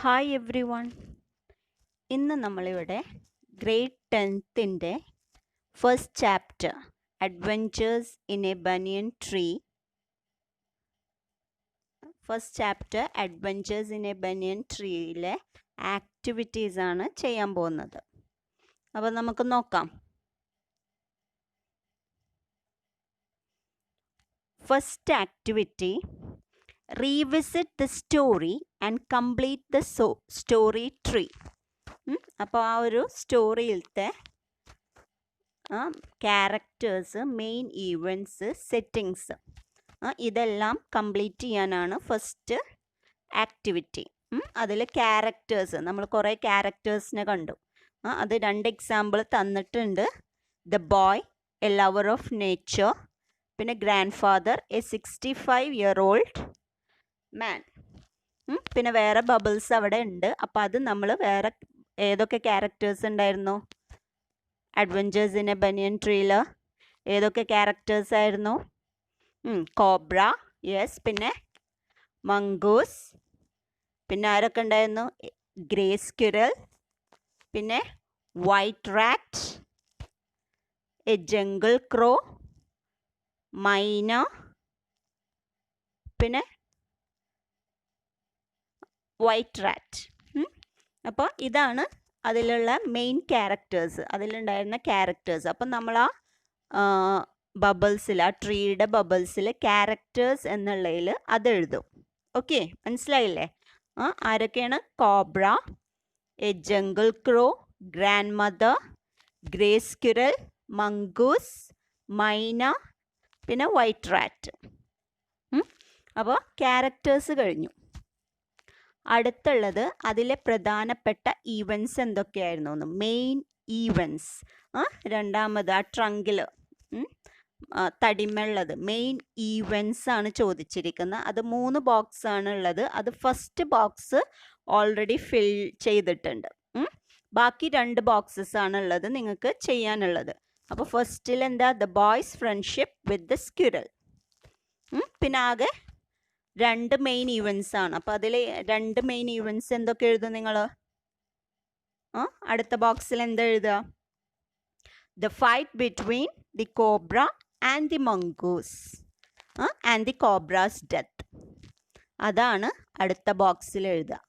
Hi every one. ഇന്ന് നമ്മളിവിടെ grade 10ൻ്റെ first chapter adventures in a banyan tree ട്രീയിലെ ആക്ടിവിറ്റീസ് ആണ് ചെയ്യാൻ പോകുന്നത്. അപ്പോൾ നമുക്ക് നോക്കാം. First activity, revisit the story and complete the story tree. അപ്പോൾ ആ ഒരു സ്റ്റോറിയിലത്തെ ക്യാരക്ടേഴ്സ്, മെയിൻ ഈവൻറ്റ്സ്, സെറ്റിങ്സ് ഇതെല്ലാം കംപ്ലീറ്റ് ചെയ്യാനാണ് ഫസ്റ്റ് ആക്ടിവിറ്റി. അതിൽ ക്യാരക്ടേഴ്സ് നമ്മൾ കുറേ ക്യാരക്ടേഴ്സിനെ കണ്ടു. അത് 2 എക്സാമ്പിൾ തന്നിട്ടുണ്ട്. The boy, a lover of nature, പിന്നെ grandfather, a 65-year-old man. പിന്നെ വേറെ ബബിൾസ് അവിടെ ഉണ്ട്. അപ്പോൾ അത് നമ്മൾ വേറെ ഏതൊക്കെ ക്യാരക്ടേഴ്സ് ഉണ്ടായിരുന്നു അഡ്വെഞ്ചേഴ്സ് ഇൻ എ ബനിയൻ ട്രീയിൽ? ഏതൊക്കെ ക്യാരക്ടേഴ്സ് ആയിരുന്നു? Cobra, yes. പിന്നെ മംഗൂസ്. പിന്നെ ആരൊക്കെ ഉണ്ടായിരുന്നു? ഗ്രേ സ്ക്വിറൽ, പിന്നെ വൈറ്റ് റാറ്റ്, എ ജംഗിൾ ക്രോ, മൈന, പിന്നെ വൈറ്റ് റാറ്റ്. അപ്പോൾ ഇതാണ് അതിലുള്ള മെയിൻ ക്യാരക്ടേഴ്സ്, അതിലുണ്ടായിരുന്ന ക്യാരക്ടേഴ്സ്. അപ്പം നമ്മൾ ആ ബബിൾസിൽ, ആ ട്രീയുടെ ബബിൾസിൽ ക്യാരക്ടേഴ്സ് എന്നുള്ളതിൽ അതെഴുതും. ഓക്കെ, മനസ്സിലായില്ലേ? ആരൊക്കെയാണ്? Cobra, a jungle crow, grandmother, grey squirrel, mongoose, myna, പിന്നെ വൈറ്റ് റാറ്റ്. അപ്പോൾ ക്യാരക്ടേഴ്സ് കഴിഞ്ഞു. അടുത്തുള്ളത് അതിലെ പ്രധാനപ്പെട്ട ഈവൻറ്റ്സ് എന്തൊക്കെയായിരുന്നു? Main events. രണ്ടാമത് ആ ട്രങ്കിൽ തടിമുള്ളത് മെയിൻ ഈവൻറ്റ്സ് ആണ് ചോദിച്ചിരിക്കുന്നത്. അത് 3 ബോക്സ് ആണ് ഉള്ളത്. അത് ഫസ്റ്റ് ബോക്സ് ഓൾറെഡി ഫിൽ ചെയ്തിട്ടുണ്ട്. ബാക്കി 2 ബോക്സസ് ആണ് ഉള്ളത് നിങ്ങൾക്ക് ചെയ്യാനുള്ളത്. അപ്പോൾ ഫസ്റ്റിൽ എന്താ? The boy's friendship with the squirrel. പിന്നെ ആകെ 2 മെയിൻ ഈവൻറ്റ്സ് ആണ്. അപ്പോൾ അതിൽ 2 മെയിൻ ഈവൻറ്റ്സ് എന്തൊക്കെ എഴുതും നിങ്ങൾ? അടുത്ത ബോക്സിൽ എന്താ എഴുതുക? The fight between the cobra and the mongoose and the cobras death. അതാണ് അടുത്ത ബോക്സിൽ എഴുതുക.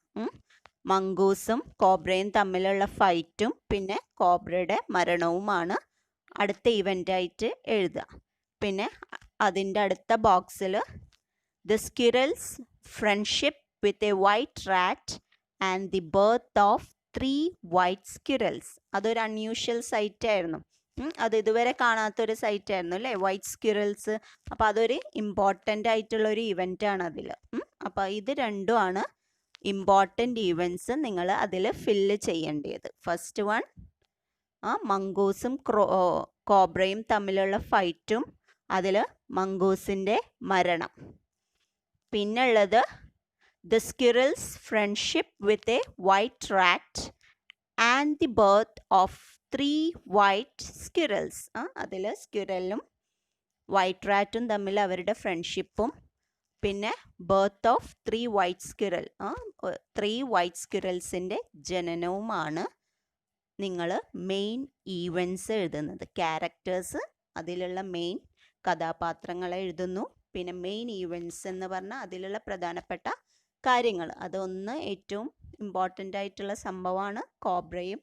മംഗൂസും കോബ്രയും തമ്മിലുള്ള ഫൈറ്റും പിന്നെ കോബ്രയുടെ മരണവുമാണ് അടുത്ത ഇവൻ്റായിട്ട് എഴുതുക. പിന്നെ അതിൻ്റെ അടുത്ത ബോക്സിൽ The squirrel's friendship with a white rat and the birth of 3 white squirrels. അതൊരു അൺയൂഷ്വൽ സൈറ്റ് ആയിരുന്നു. അത് ഇതുവരെ കാണാത്തൊരു സൈറ്റ് ആയിരുന്നു അല്ലേ, വൈറ്റ് സ്ക്വിറൽസ്. അപ്പോൾ അതൊരു ഇമ്പോർട്ടൻ്റ് ആയിട്ടുള്ളൊരു ഇവൻ്റ് ആണ് അതിൽ. അപ്പോൾ ഇത് രണ്ടുമാണ് ഇമ്പോർട്ടൻ്റ് ഈവൻറ്റ്സ് നിങ്ങൾ അതിൽ ഫില്ല് ചെയ്യേണ്ടത്. ഫസ്റ്റ് വൺ മംഗൂസും കോബ്രയും തമ്മിലുള്ള ഫൈറ്റും അതിൽ മംഗൂസിൻ്റെ മരണം. പിന്നുള്ളത് the squirrel's friendship with a white rat and the birth of 3 white squirrels. അതിൽ സ്ക്വിറലും വൈറ്റ് റാറ്റും തമ്മിൽ അവരുടെ ഫ്രണ്ട്ഷിപ്പും പിന്നെ birth of 3 white squirrel, 3 white സ്ക്വിറൽസിൻ്റെ ജനനവുമാണ് നിങ്ങൾ മെയിൻ ഈവൻറ്റ്സ് എഴുതുന്നത്. ക്യാരക്ടേഴ്സ്, അതിലുള്ള മെയിൻ കഥാപാത്രങ്ങളെ എഴുതുന്നു. പിന്നെ മെയിൻ ഈവൻറ്റ്സ് എന്ന് പറഞ്ഞാൽ അതിലുള്ള പ്രധാനപ്പെട്ട കാര്യങ്ങൾ. അതൊന്ന് ഏറ്റവും ഇമ്പോർട്ടൻ്റ് ആയിട്ടുള്ള സംഭവമാണ് കോബ്രയും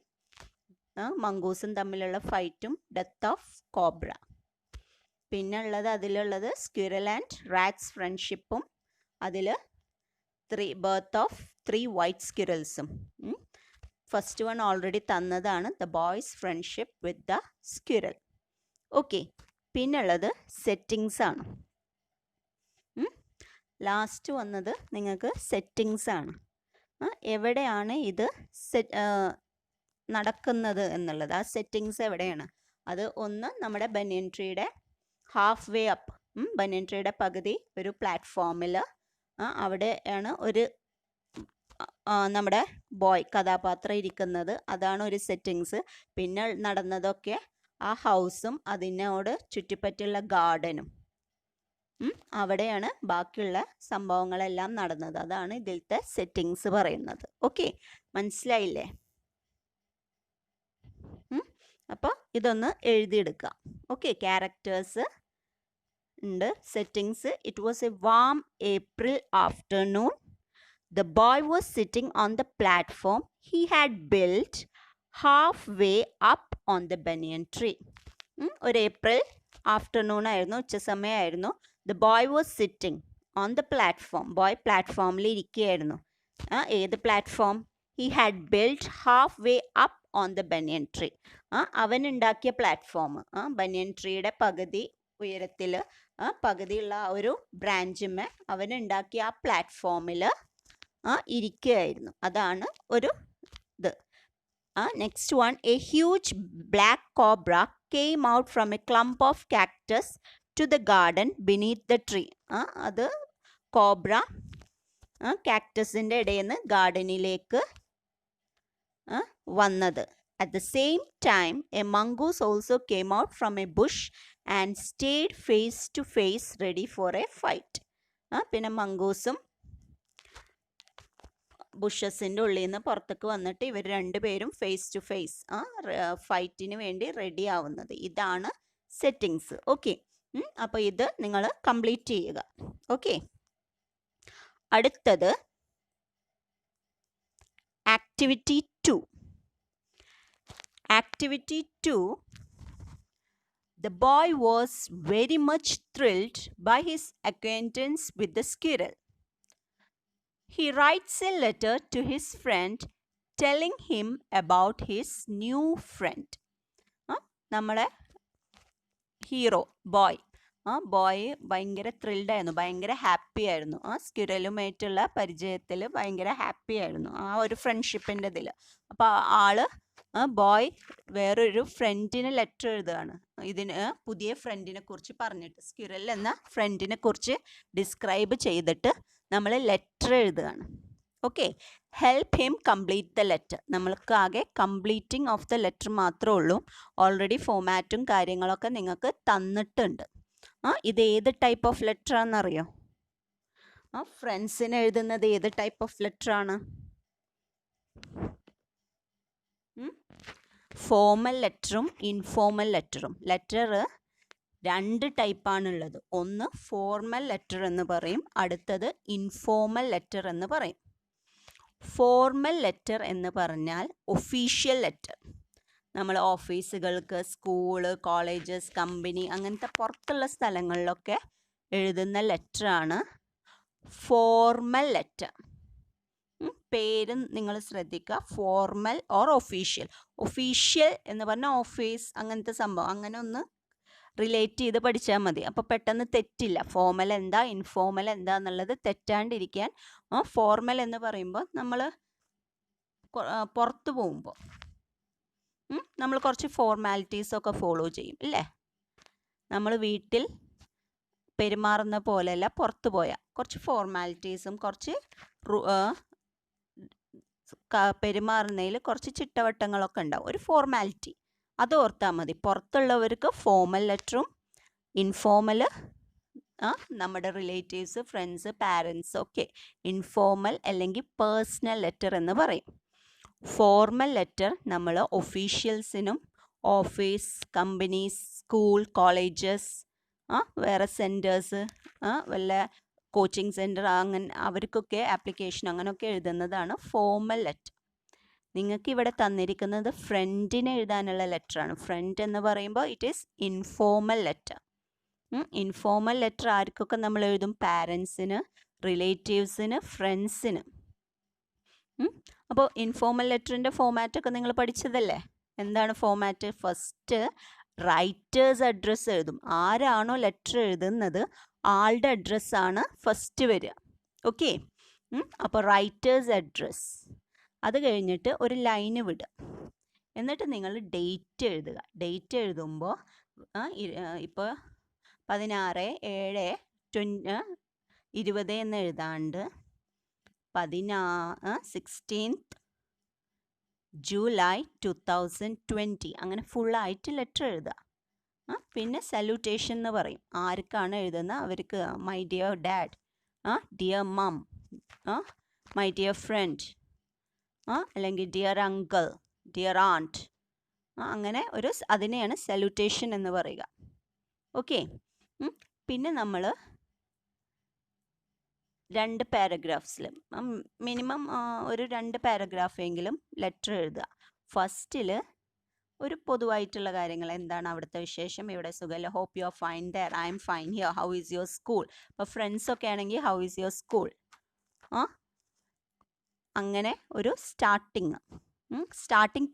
മംഗൂസും തമ്മിലുള്ള ഫൈറ്റും ഡെത്ത് ഓഫ് കോബ്ര. പിന്നെ ഉള്ളത് അതിലുള്ളത് സ്ക്വിറൽ ആൻഡ് റാറ്റ്സ് ഫ്രണ്ട്ഷിപ്പും അതിൽ ബർത്ത് ഓഫ് 3 വൈറ്റ് സ്ക്വിറൽസും. ഫസ്റ്റ് വൺ ഓൾറെഡി തന്നതാണ്, the boy's friendship with the squirrel. Okay, പിന്നുള്ളത് സെറ്റിങ്സ് ആണ്. ലാസ്റ്റ് വന്നത് നിങ്ങൾക്ക് സെറ്റിങ്സ് ആണ്. എവിടെയാണ് ഇത് നടക്കുന്നത് എന്നുള്ളത്, ആ സെറ്റിങ്സ് എവിടെയാണ്? അത് ഒന്ന് നമ്മുടെ ബനിയൻ ട്രീയുടെ ഹാഫ് വേ അപ്പ്, ബനിയൻ ട്രീയുടെ പകുതി ഒരു പ്ലാറ്റ്ഫോമിൽ അവിടെയാണ് ഒരു നമ്മുടെ ബോയ് കഥാപാത്രം ഇരിക്കുന്നത്. അതാണ് ഒരു സെറ്റിങ്സ്. പിന്നെ നടന്നതൊക്കെ ആ ഹൗസും അതിനോട് ചുറ്റിപ്പറ്റിയുള്ള ഗാർഡനും. അവിടെയാണ് ബാക്കിയുള്ള സംഭവങ്ങളെല്ലാം നടന്നത്. അതാണ് ഇതിലത്തെ സെറ്റിങ്സ് പറയുന്നത്. ഓക്കെ, മനസ്സിലായില്ലേ? അപ്പോൾ ഇതൊന്ന് എഴുതിയെടുക്കുക. ഓക്കെ, ക്യാരക്ടേഴ്സ് ഉണ്ട്, settings. It was A warm April afternoon. The boy was sitting on the platform he had built halfway up on the banyan tree. ഒരു ഏപ്രിൽ ആഫ്റ്റർനൂൺ ആയിരുന്നു, ഉച്ചസമയമായിരുന്നു. The boy was sitting on the platform. Boy പ്ലാറ്റ്ഫോമിൽ ഇരിക്കുകയായിരുന്നു. ഏത് platform? He had built halfway up on the banyan tree. അവൻ ഉണ്ടാക്കിയ platform, ബനിയൻ ട്രീയുടെ പകുതി ഉയരത്തിൽ, പകുതിയുള്ള ആ ഒരു ബ്രാഞ്ചിന്മേ അവൻ ഉണ്ടാക്കിയ ആ പ്ലാറ്റ്ഫോമിൽ ഇരിക്കുകയായിരുന്നു. അതാണ് ഒരു ഇത്. Next one, a huge black cobra came out from a clump of cactus to the garden beneath the tree. അത് കോബ്ര കാക്ടസിൻ്റെ ഇടയിൽ നിന്ന് ഗാർഡനിലേക്ക് വന്നത്. At the same time, a mongoose also came out from a bush and stayed face to face ready for a fight. പിന്നെ മംഗൂസും ബുഷസിൻ്റെ ഉള്ളിൽ നിന്ന് പുറത്തേക്ക് വന്നിട്ട് ഇവർ രണ്ടുപേരും ഫേസ് ടു ഫേസ് ഫൈറ്റിന് വേണ്ടി റെഡി ആവുന്നത്. ഇതാണ് സെറ്റിങ്സ്. ഓക്കെ, അപ്പോൾ ഇത് നിങ്ങൾ കംപ്ലീറ്റ് ചെയ്യുക. ഓക്കെ, അടുത്തത് activity 2. Activity 2. The boy was very much thrilled by his acquaintance with the squirrel. He writes a letter to his friend telling him about his new friend. നമ്മളെ hero boy, boy ഭയങ്കര thrilled ആയിരുന്നു, ഭയങ്കര happy ആയിരുന്നു. സ്ക്വിറലുമായിട്ടുള്ള പരിചയത്തിൽ ഭയങ്കര happy ആയിരുന്നു, ആ ഒരു ഫ്രണ്ട്ഷിപ്പിൻ്റെ ഇതിൽ. അപ്പോൾ ആള് ബോയ് വേറൊരു ഫ്രണ്ടിന് ലെറ്റർ എഴുതുകയാണ്. ഇതിന് പുതിയ ഫ്രണ്ടിനെ കുറിച്ച് പറഞ്ഞിട്ട്, സ്ക്വിറൽ എന്ന ഫ്രണ്ടിനെ കുറിച്ച് ഡിസ്ക്രൈബ് ചെയ്തിട്ട് നമ്മൾ ലെറ്റർ എഴുതുകയാണ്. Okay, help him complete the letter. നമ്മൾക്ക് ആകെ കംപ്ലീറ്റിംഗ് ഓഫ് ദ ലെറ്റർ മാത്രമേ ഉള്ളൂ. ഓൾറെഡി ഫോമാറ്റും കാര്യങ്ങളൊക്കെ നിങ്ങൾക്ക് തന്നിട്ടുണ്ട്. ഇത് ഏത് ടൈപ്പ് ഓഫ് ലെറ്റർ ആണെന്നറിയോ? ഫ്രണ്ട്സിന് എഴുതുന്നത് ഏത് ടൈപ്പ് ഓഫ് ലെറ്റർ ആണ്? ഫോമൽ ലെറ്ററും ഇൻഫോമൽ ലെറ്ററും. ലെറ്റർ 2 ടൈപ്പാണുള്ളത്. ഒന്ന് ഫോർമൽ ലെറ്റർ എന്ന് പറയും, അടുത്തത് ഇൻഫോമൽ ലെറ്റർ എന്ന് പറയും. ഫോർമൽ ലെറ്റർ എന്ന് പറഞ്ഞാൽ ഒഫീഷ്യൽ ലെറ്റർ. നമ്മൾ ഓഫീസുകൾക്ക്, സ്കൂള്, കോളേജസ്, കമ്പനി അങ്ങനത്തെ പുറത്തുള്ള സ്ഥലങ്ങളിലൊക്കെ എഴുതുന്ന ലെറ്ററാണ് ഫോർമൽ ലെറ്റർ. പേര് നിങ്ങൾ ശ്രദ്ധിക്കുക, ഫോർമൽ ഓർ ഒഫീഷ്യൽ. ഒഫീഷ്യൽ എന്ന് പറഞ്ഞാൽ ഓഫീസ് അങ്ങനത്തെ സംഭവം, അങ്ങനെ ഒന്ന് റിലേറ്റ് ചെയ്ത് പഠിച്ചാൽ മതി. അപ്പോൾ പെട്ടെന്ന് തെറ്റില്ല. ഫോർമൽ എന്താ ഇൻഫോർമൽ എന്താ എന്നുള്ളത് തെറ്റാണ്ടിരിക്കാൻ. ഫോർമൽ എന്ന് പറയുമ്പോൾ നമ്മൾ പുറത്ത് പോകുമ്പോൾ നമ്മൾ കുറച്ച് ഫോർമാലിറ്റീസൊക്കെ ഫോളോ ചെയ്യും അല്ലേ? നമ്മൾ വീട്ടിൽ പെരുമാറുന്ന പോലെയല്ല, പുറത്ത് പോയാൽ കുറച്ച് ഫോർമാലിറ്റീസും കുറച്ച് പെരുമാറുന്നതിൽ കുറച്ച് ചിട്ടവട്ടങ്ങളൊക്കെ ഉണ്ടാവും, ഒരു ഫോർമാലിറ്റി. അത് ഓർത്താൽ മതി. പുറത്തുള്ളവർക്ക് ഫോർമൽ ലെറ്ററും ഇൻഫോർമൽ നമ്മുടെ റിലേറ്റീവ്സ്, ഫ്രണ്ട്സ്, പാരൻസ് ഒക്കെ ഇൻഫോർമൽ അല്ലെങ്കിൽ പേഴ്സണൽ ലെറ്റർ എന്ന് പറയും. ഫോർമൽ ലെറ്റർ നമ്മൾ ഒഫീഷ്യൽസിനും, ഓഫീസ്, കമ്പനീസ്, സ്കൂൾ, കോളേജസ്, വേറെ സെൻറ്റേഴ്സ്, വല്ല കോച്ചിങ് സെൻറ്റർ അങ്ങനെ അവർക്കൊക്കെ ആപ്ലിക്കേഷൻ അങ്ങനെയൊക്കെ എഴുതുന്നതാണ് ഫോർമൽ ലെറ്റർ. നിങ്ങൾക്ക് ഇവിടെ തന്നിരിക്കുന്നത് ഫ്രണ്ടിന് എഴുതാനുള്ള ലെറ്ററാണ്. ഫ്രണ്ട് എന്ന് പറയുമ്പോൾ it is informal letter. Informal letter ആർക്കൊക്കെ നമ്മൾ എഴുതും? പാരൻസിന്, റിലേറ്റീവ്സിന്, ഫ്രണ്ട്സിന്. അപ്പോൾ ഇൻഫോർമൽ ലെറ്ററിൻ്റെ ഫോമാറ്റൊക്കെ നിങ്ങൾ പഠിച്ചതല്ലേ? എന്താണ് ഫോമാറ്റ്? ഫസ്റ്റ് റൈറ്റേഴ്സ് അഡ്രസ്സ് എഴുതും. ആരാണോ ലെറ്റർ എഴുതുന്നത് ആളുടെ അഡ്രസ്സാണ് ഫസ്റ്റ് വരിക. ഓക്കെ, അപ്പോൾ റൈറ്റേഴ്സ് അഡ്രസ്സ്. അത് കഴിഞ്ഞിട്ട് ഒരു ലൈന് വിടുക. എന്നിട്ട് നിങ്ങൾ ഡേറ്റ് എഴുതുക. ഡേറ്റ് എഴുതുമ്പോൾ ഇപ്പോൾ 16/7/20 എന്ന് എഴുതാണ്ട് 16th July 2020 അങ്ങനെ ഫുള്ളായിട്ട് ലെറ്റർ എഴുതുക. പിന്നെ സല്യൂട്ടേഷൻ എന്ന് പറയും. ആർക്കാണ് എഴുതുന്നത് അവർക്ക് my dear dad, dear mum, my dear friend, അല്ലെങ്കിൽ ഡിയർ അങ്കിൾ, ഡിയർ ആൻറ്റ്, അങ്ങനെ അതിനെയാണ് സല്യൂട്ടേഷൻ എന്ന് പറയുക. ഓക്കെ. പിന്നെ നമ്മൾ 2 പാരഗ്രാഫ്സിൽ മിനിമം ഒരു 2 പാരഗ്രാഫെങ്കിലും ലെറ്റർ എഴുതുക. ഫസ്റ്റിൽ ഒരു പൊതുവായിട്ടുള്ള കാര്യങ്ങൾ, എന്താണ് അവിടുത്തെ വിശേഷം, ഇവിടെ സുഖമല്ല, hope you are fine there, I am fine here, how is your school. അപ്പോൾ ഫ്രണ്ട്സൊക്കെ ആണെങ്കിൽ ഹൗ ഈസ് യുവർ സ്കൂൾ, അങ്ങനെ ഒരു സ്റ്റാർട്ടിങ്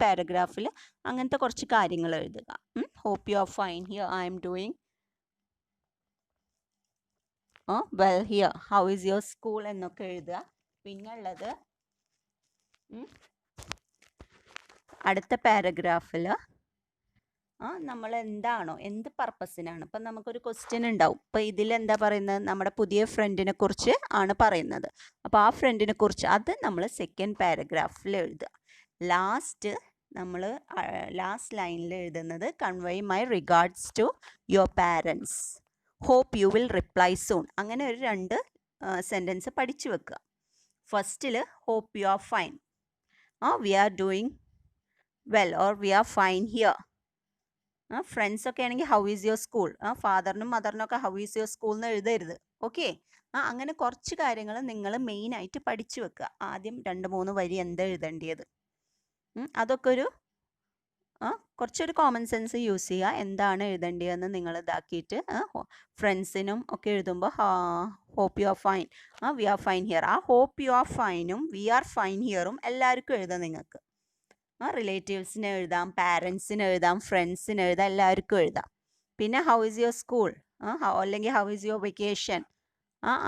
പാരഗ്രാഫിൽ അങ്ങനത്തെ കുറച്ച് കാര്യങ്ങൾ എഴുതുക. Hope you are fine here, I'm doing well here, how is your school എന്നൊക്കെ എഴുതുക. പിന്നുള്ളത് അടുത്ത പാരഗ്രാഫിൽ നമ്മൾ എന്താണോ, എന്ത് പർപ്പസിനാണ്, ഇപ്പം നമുക്കൊരു ക്വസ്റ്റ്യൻ ഉണ്ടാവും. ഇപ്പം ഇതിലെന്താ പറയുന്നത്, നമ്മുടെ പുതിയ ഫ്രണ്ടിനെ കുറിച്ച് ആണ് പറയുന്നത്. അപ്പോൾ ആ ഫ്രണ്ടിനെ കുറിച്ച് അത് നമ്മൾ സെക്കൻഡ് പാരഗ്രാഫിൽ എഴുതുക. നമ്മൾ ലാസ്റ്റ് ലൈനിൽ എഴുതുന്നത് convey my regards to your parents, hope you will reply soon. അങ്ങനെ ഒരു 2 സെൻറ്റൻസ് പഠിച്ചു വെക്കുക. ഫസ്റ്റിൽ hope you are fine, we are doing well or we are fine here. ഫ്രണ്ട്സൊക്കെ ആണെങ്കിൽ ഹൗ ഈസ് യുവർ സ്കൂൾ, ഫാദറിനും മദറിനൊക്കെ ഹൗ ഈസ് യുവർ സ്കൂൾ എന്ന് എഴുതരുത്. ഓക്കെ. അങ്ങനെ കുറച്ച് കാര്യങ്ങൾ നിങ്ങൾ മെയിനായിട്ട് പഠിച്ചു വെക്കുക. ആദ്യം 2-3 വരി എന്താ എഴുതേണ്ടത്, അതൊക്കെ കുറച്ചൊരു കോമൺ സെൻസ് യൂസ് ചെയ്യുക. എന്താണ് എഴുതേണ്ടതെന്ന് നിങ്ങൾ ഇതാക്കിയിട്ട് ഫ്രണ്ട്സിനും ഒക്കെ എഴുതുമ്പോൾ hope you are fine, we are fine here. Hope you are ഫൈനും വി ആർ ഫൈൻ ഹിയറും എല്ലാവർക്കും എഴുതാം. നിങ്ങൾക്ക് റിലേറ്റീവ്സിന് എഴുതാം, പാരൻസിന് എഴുതാം, ഫ്രണ്ട്സിന് എഴുതാം, എല്ലാവർക്കും എഴുതാം. പിന്നെ ഹൗ ഈസ് യുവർ സ്കൂൾ, അല്ലെങ്കിൽ ഹൗ ഈസ് യുവർ വെക്കേഷൻ,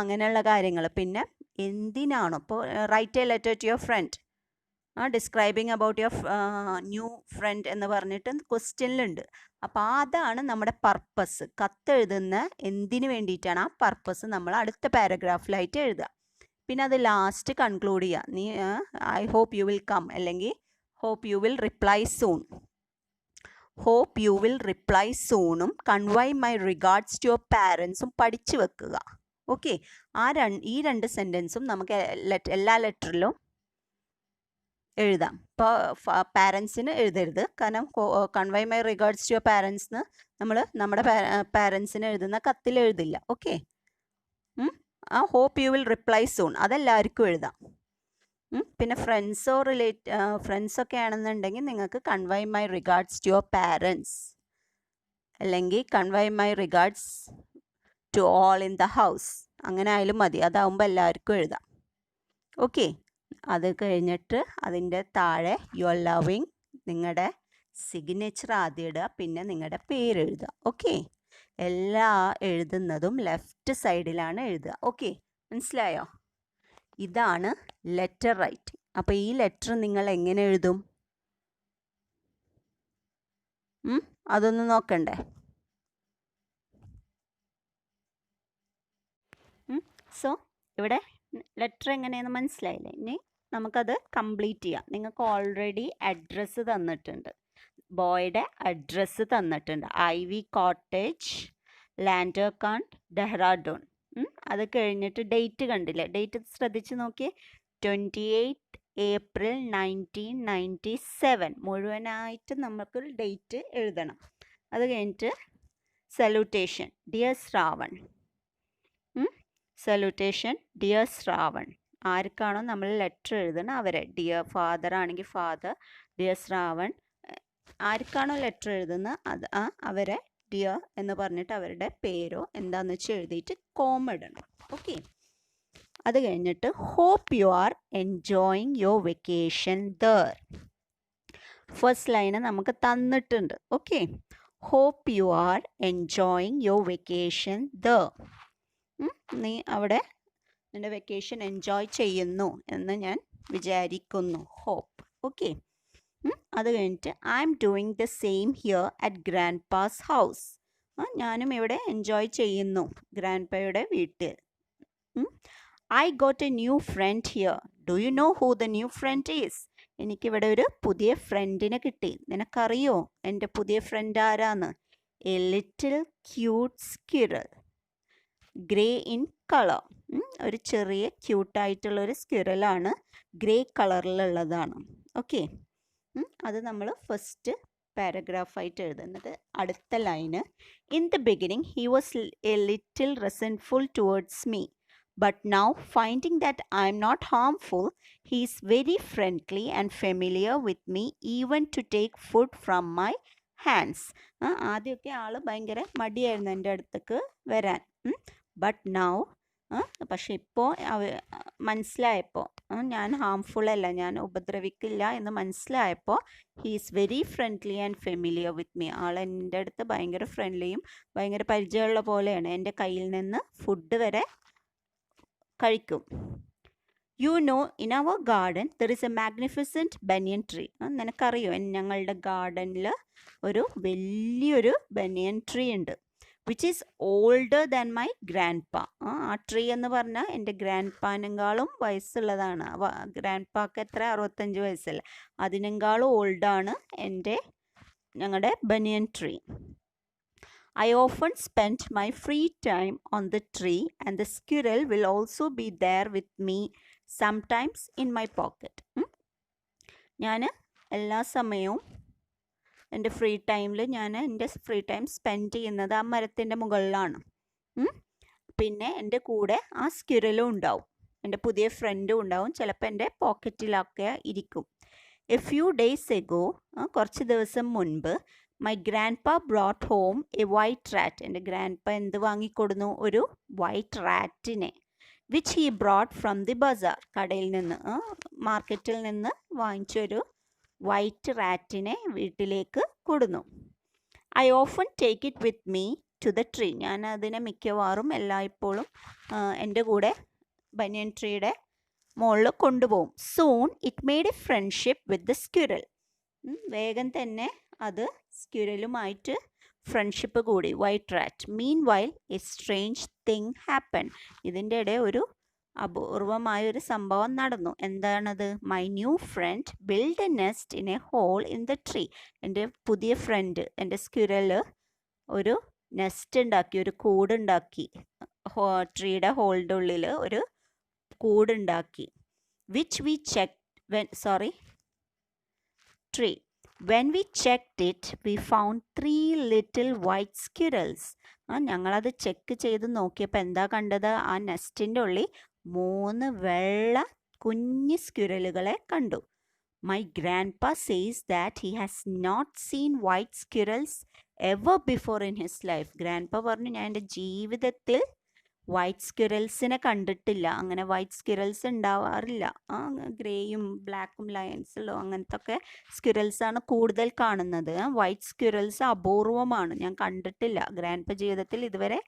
അങ്ങനെയുള്ള കാര്യങ്ങൾ. പിന്നെ എന്തിനാണോ, ഇപ്പോൾ write a letter to your friend, describing about your new friend എന്ന് പറഞ്ഞിട്ട് ക്വസ്റ്റ്യനിലുണ്ട്. അപ്പോൾ അതാണ് നമ്മുടെ പർപ്പസ്. കത്തെഴുതുന്ന എന്തിനു വേണ്ടിയിട്ടാണ്, ആ പർപ്പസ് നമ്മൾ അടുത്ത പാരഗ്രാഫിലായിട്ട് എഴുതുക. പിന്നെ അത് ലാസ്റ്റ് കൺക്ലൂഡ് ചെയ്യുക. I hope you will come, അല്ലെങ്കിൽ hope you will reply soon. Hope you will reply സൂണും convey my regards to your പാരൻസും പഠിച്ചു വെക്കുക. ഓക്കെ. ഈ 2 സെൻറ്റൻസും നമുക്ക് എല്ലാ ലെറ്ററിലും എഴുതാം. ഇപ്പോൾ പാരൻസിന് എഴുതരുത്, കാരണം convey my regards to your പാരൻസിന് നമ്മൾ നമ്മുടെ പാരൻസിന് എഴുതുന്ന കത്തിൽ എഴുതില്ല. Okay. Hope you will reply soon അതെല്ലാവർക്കും എഴുതാം. പിന്നെ ഫ്രണ്ട്സൊക്കെ ആണെന്നുണ്ടെങ്കിൽ നിങ്ങൾക്ക് convey my regards to your parents, അല്ലെങ്കിൽ convey my regards to all in the house, അങ്ങനെ ആയാലും മതി. അതാവുമ്പോൾ എല്ലാവർക്കും എഴുതാം. ഓക്കെ. അത് കഴിഞ്ഞിട്ട് അതിൻ്റെ താഴെ യു ആർ ലവിങ്, നിങ്ങളുടെ സിഗ്നേച്ചർ ആദ്യം ഇടുക, പിന്നെ നിങ്ങളുടെ പേര് എഴുതുക. ഓക്കെ. എല്ലാ എഴുതുന്നതും ലെഫ്റ്റ് സൈഡിലാണ് എഴുതുക. ഓക്കെ, മനസ്സിലായോ? ഇതാണ് ലെറ്റർ റൈറ്റിംഗ്. അപ്പോൾ ഈ ലെറ്റർ നിങ്ങൾ എങ്ങനെ എഴുതും, അതൊന്ന് നോക്കണ്ടേ? സോ ഇവിടെ ലെറ്റർ എങ്ങനെയെന്ന് മനസ്സിലായില്ലേ? ഇനി നമുക്കത് കംപ്ലീറ്റ് ചെയ്യാം. നിങ്ങൾക്ക് ഓൾറെഡി അഡ്രസ്സ് തന്നിട്ടുണ്ട്, ബോയുടെ അഡ്രസ്സ് തന്നിട്ടുണ്ട്, IV കോട്ടേജ്, ലാൻഡർകാണ്ട്, ഡെഹ്റാഡൂൺ. അത് കഴിഞ്ഞിട്ട് ഡേറ്റ് കണ്ടില്ലേ? ഡേറ്റ് ശ്രദ്ധിച്ച് നോക്കിയേ. 28 ഏപ്രിൽ 1997 മുഴുവനായിട്ട് നമുക്കൊരു ഡേറ്റ് എഴുതണം. അത് കഴിഞ്ഞിട്ട് salutation, dear Shravan. Salutation dear Shravan. ആർക്കാണോ നമ്മൾ ലെറ്റർ എഴുതണം അവരെ. ഡിയർ ഫാദർ ആണെങ്കിൽ ഫാദർ, ഡിയർ ശ്രാവൺ. ആർക്കാണോ ലെറ്റർ എഴുതുന്നത് അവരെ ഡിയർ എന്ന് പറഞ്ഞിട്ട് അവരുടെ പേരോ എന്താണെന്ന് വെച്ച് എഴുതിയിട്ട് കോമ ഇടണം. ഓക്കെ. അത് കഴിഞ്ഞിട്ട് hope you are enjoying your vacation there. First line നമുക്ക് തന്നിട്ടുണ്ട്. Okay. Hope you are enjoying your vacation there. നീ അവിടെ നിൻ്റെ വെക്കേഷൻ എൻജോയ് ചെയ്യുന്നു എന്ന് ഞാൻ വിചാരിക്കുന്നു. ഹോപ്പ്. ഓക്കെ. അത് കഴിഞ്ഞിട്ട് I'm doing the same here at grandpa's house. ഞാനും ഇവിടെ എൻജോയ് ചെയ്യുന്നു ഗ്രാൻഡ് പായുടെ വീട്ടിൽ. I got a new friend here. Do you know who the new friend is? എനിക്കിവിടെ ഒരു പുതിയ ഫ്രണ്ടിനെ കിട്ടി. നിനക്കറിയോ എൻ്റെ പുതിയ ഫ്രണ്ട് ആരാന്ന്? A little cute squirrel. Grey in colour. ഒരു ചെറിയ ക്യൂട്ടായിട്ടുള്ളൊരു സ്ക്വിറലാണ്, ഗ്രേ കളറിലുള്ളതാണ്. ഓക്കെ, അത് നമ്മൾ ഫസ്റ്റ് പാരഗ്രാഫായിട്ട് എഴുതുന്നത്. അടുത്ത ലൈന്, in the beginning he was a little resentful towards me, but now finding that I am not harmful he is very friendly and familiar with me even to take food from my hands. ആദ്യമൊക്കെ ആൾ ഭയങ്കര മടിയായിരുന്നു എൻ്റെ അടുത്തേക്ക് വരാൻ. But now, പക്ഷെ ഇപ്പോൾ മനസ്സിലായപ്പോൾ, ഞാൻ ഹാംഫുൾ അല്ല, ഞാൻ ഉപദ്രവിക്കില്ല എന്ന് മനസ്സിലായപ്പോൾ, he is very friendly and familiar with me. ആൾ എൻ്റെ അടുത്ത് ഭയങ്കര ഫ്രണ്ട്ലിയും ഭയങ്കര പരിചയമുള്ള പോലെയാണ്. എൻ്റെ കയ്യിൽ നിന്ന് ഫുഡ് വരെ കഴിക്കും. You know, in our garden there is a magnificent banyan tree. നിനക്കറിയോ, ഞങ്ങളുടെ ഗാർഡനിൽ ഒരു വലിയൊരു ബനിയൻ ട്രീ ഉണ്ട്, which is older than my grandpa. ആ ട്രീ എന്ന് പറഞ്ഞാൽ എൻ്റെ ഗ്രാൻഡ് പാനേക്കാളും വയസ്സുള്ളതാണ്. ഗ്രാൻഡ് പാക്ക് എത്ര, 65 വയസ്സല്ല, അതിനേക്കാളും ഓൾഡാണ് ഞങ്ങളുടെ banyan tree. I often spend my free time on the tree, and the squirrel will also be there with me sometimes in my pocket. ഞാൻ എല്ലാ സമയവും എൻ്റെ ഫ്രീ ടൈമിൽ എൻ്റെ ഫ്രീ ടൈം സ്പെൻഡ് ചെയ്യുന്നത് ആ മരത്തിൻ്റെ മുകളിലാണ്. പിന്നെ എൻ്റെ കൂടെ ആ സ്ക്വിറലും ഉണ്ടാവും, എൻ്റെ പുതിയ ഫ്രണ്ടും ഉണ്ടാവും, ചിലപ്പോൾ എൻ്റെ പോക്കറ്റിലൊക്കെ ഇരിക്കും. എ ഫ്യൂ ഡേയ്സ് എഗോ, കുറച്ച് ദിവസം മുൻപ്, my grandpa brought home a white rat. എൻ്റെ ഗ്രാൻഡ് പാ എന്ത് വാങ്ങിക്കൊടുന്നു, ഒരു വൈറ്റ് റാറ്റിനെ. Which he brought from the bazaar, കടയിൽ നിന്ന്, മാർക്കറ്റിൽ നിന്ന് വാങ്ങിച്ചൊരു വൈറ്റ് റാറ്റിനെ വീട്ടിലേക്ക് കൊടുന്നു. I often take it with me to the tree. ഞാൻ അതിനെ മിക്കവാറും എല്ലായ്പ്പോഴും എൻ്റെ കൂടെ ബനിയൻ ട്രീയുടെ മുകളിൽ കൊണ്ടുപോകും. Soon it made a friendship with the squirrel. വേഗം തന്നെ അത് സ്ക്വിറലുമായിട്ട് ഫ്രണ്ട്ഷിപ്പ് കൂടി, white rat. Meanwhile a strange thing happen. ഇതിൻ്റെ ഇടയിൽ ഒരു അപൂർവമായൊരു സംഭവം നടന്നു. എന്താണത്? My new friend build a nest in a hole in the tree. എൻ്റെ പുതിയ ഫ്രണ്ട്, എൻ്റെ സ്ക്വിറൽ, ഒരു നെസ്റ്റ് ഉണ്ടാക്കി, ഒരു കൂടുണ്ടാക്കി, ട്രീയുടെ ഹോളിൻ്റെ ഉള്ളിൽ ഒരു കൂടുണ്ടാക്കി. Which we check tree. When we checked it, we found 3 little white squirrels. ഞങ്ങളത് ചെക്ക് ചെയ്ത് നോക്കിയപ്പോൾ എന്താ കണ്ടത്? ആ നെസ്റ്റിൻ്റെ ഉള്ളിൽ 3 വെള്ള കുഞ്ഞ് സ്ക്വിറലുകളെ കണ്ടു. My grandpa says that he has not seen white squirrels ever before in his life. grandpa പറഞ്ഞു, ഞാൻ എൻ്റെ ജീവിതത്തിൽ വൈറ്റ് സ്ക്വിറൽസിനെ കണ്ടിട്ടില്ല. അങ്ങനെ വൈറ്റ് സ്ക്വിറൽസ് ഉണ്ടാവാറില്ല. ഗ്രേയും ബ്ലാക്കും ലൈൻസുള്ളോ അങ്ങനത്തെ ഒക്കെ സ്ക്വിറൽസാണ് കൂടുതൽ കാണുന്നത്. വൈറ്റ് സ്ക്വിറൽസ് അപൂർവമാണ്, ഞാൻ കണ്ടിട്ടില്ല, ഗ്രാൻഡ് പ ജീവിതത്തിൽ ഇതുവരെ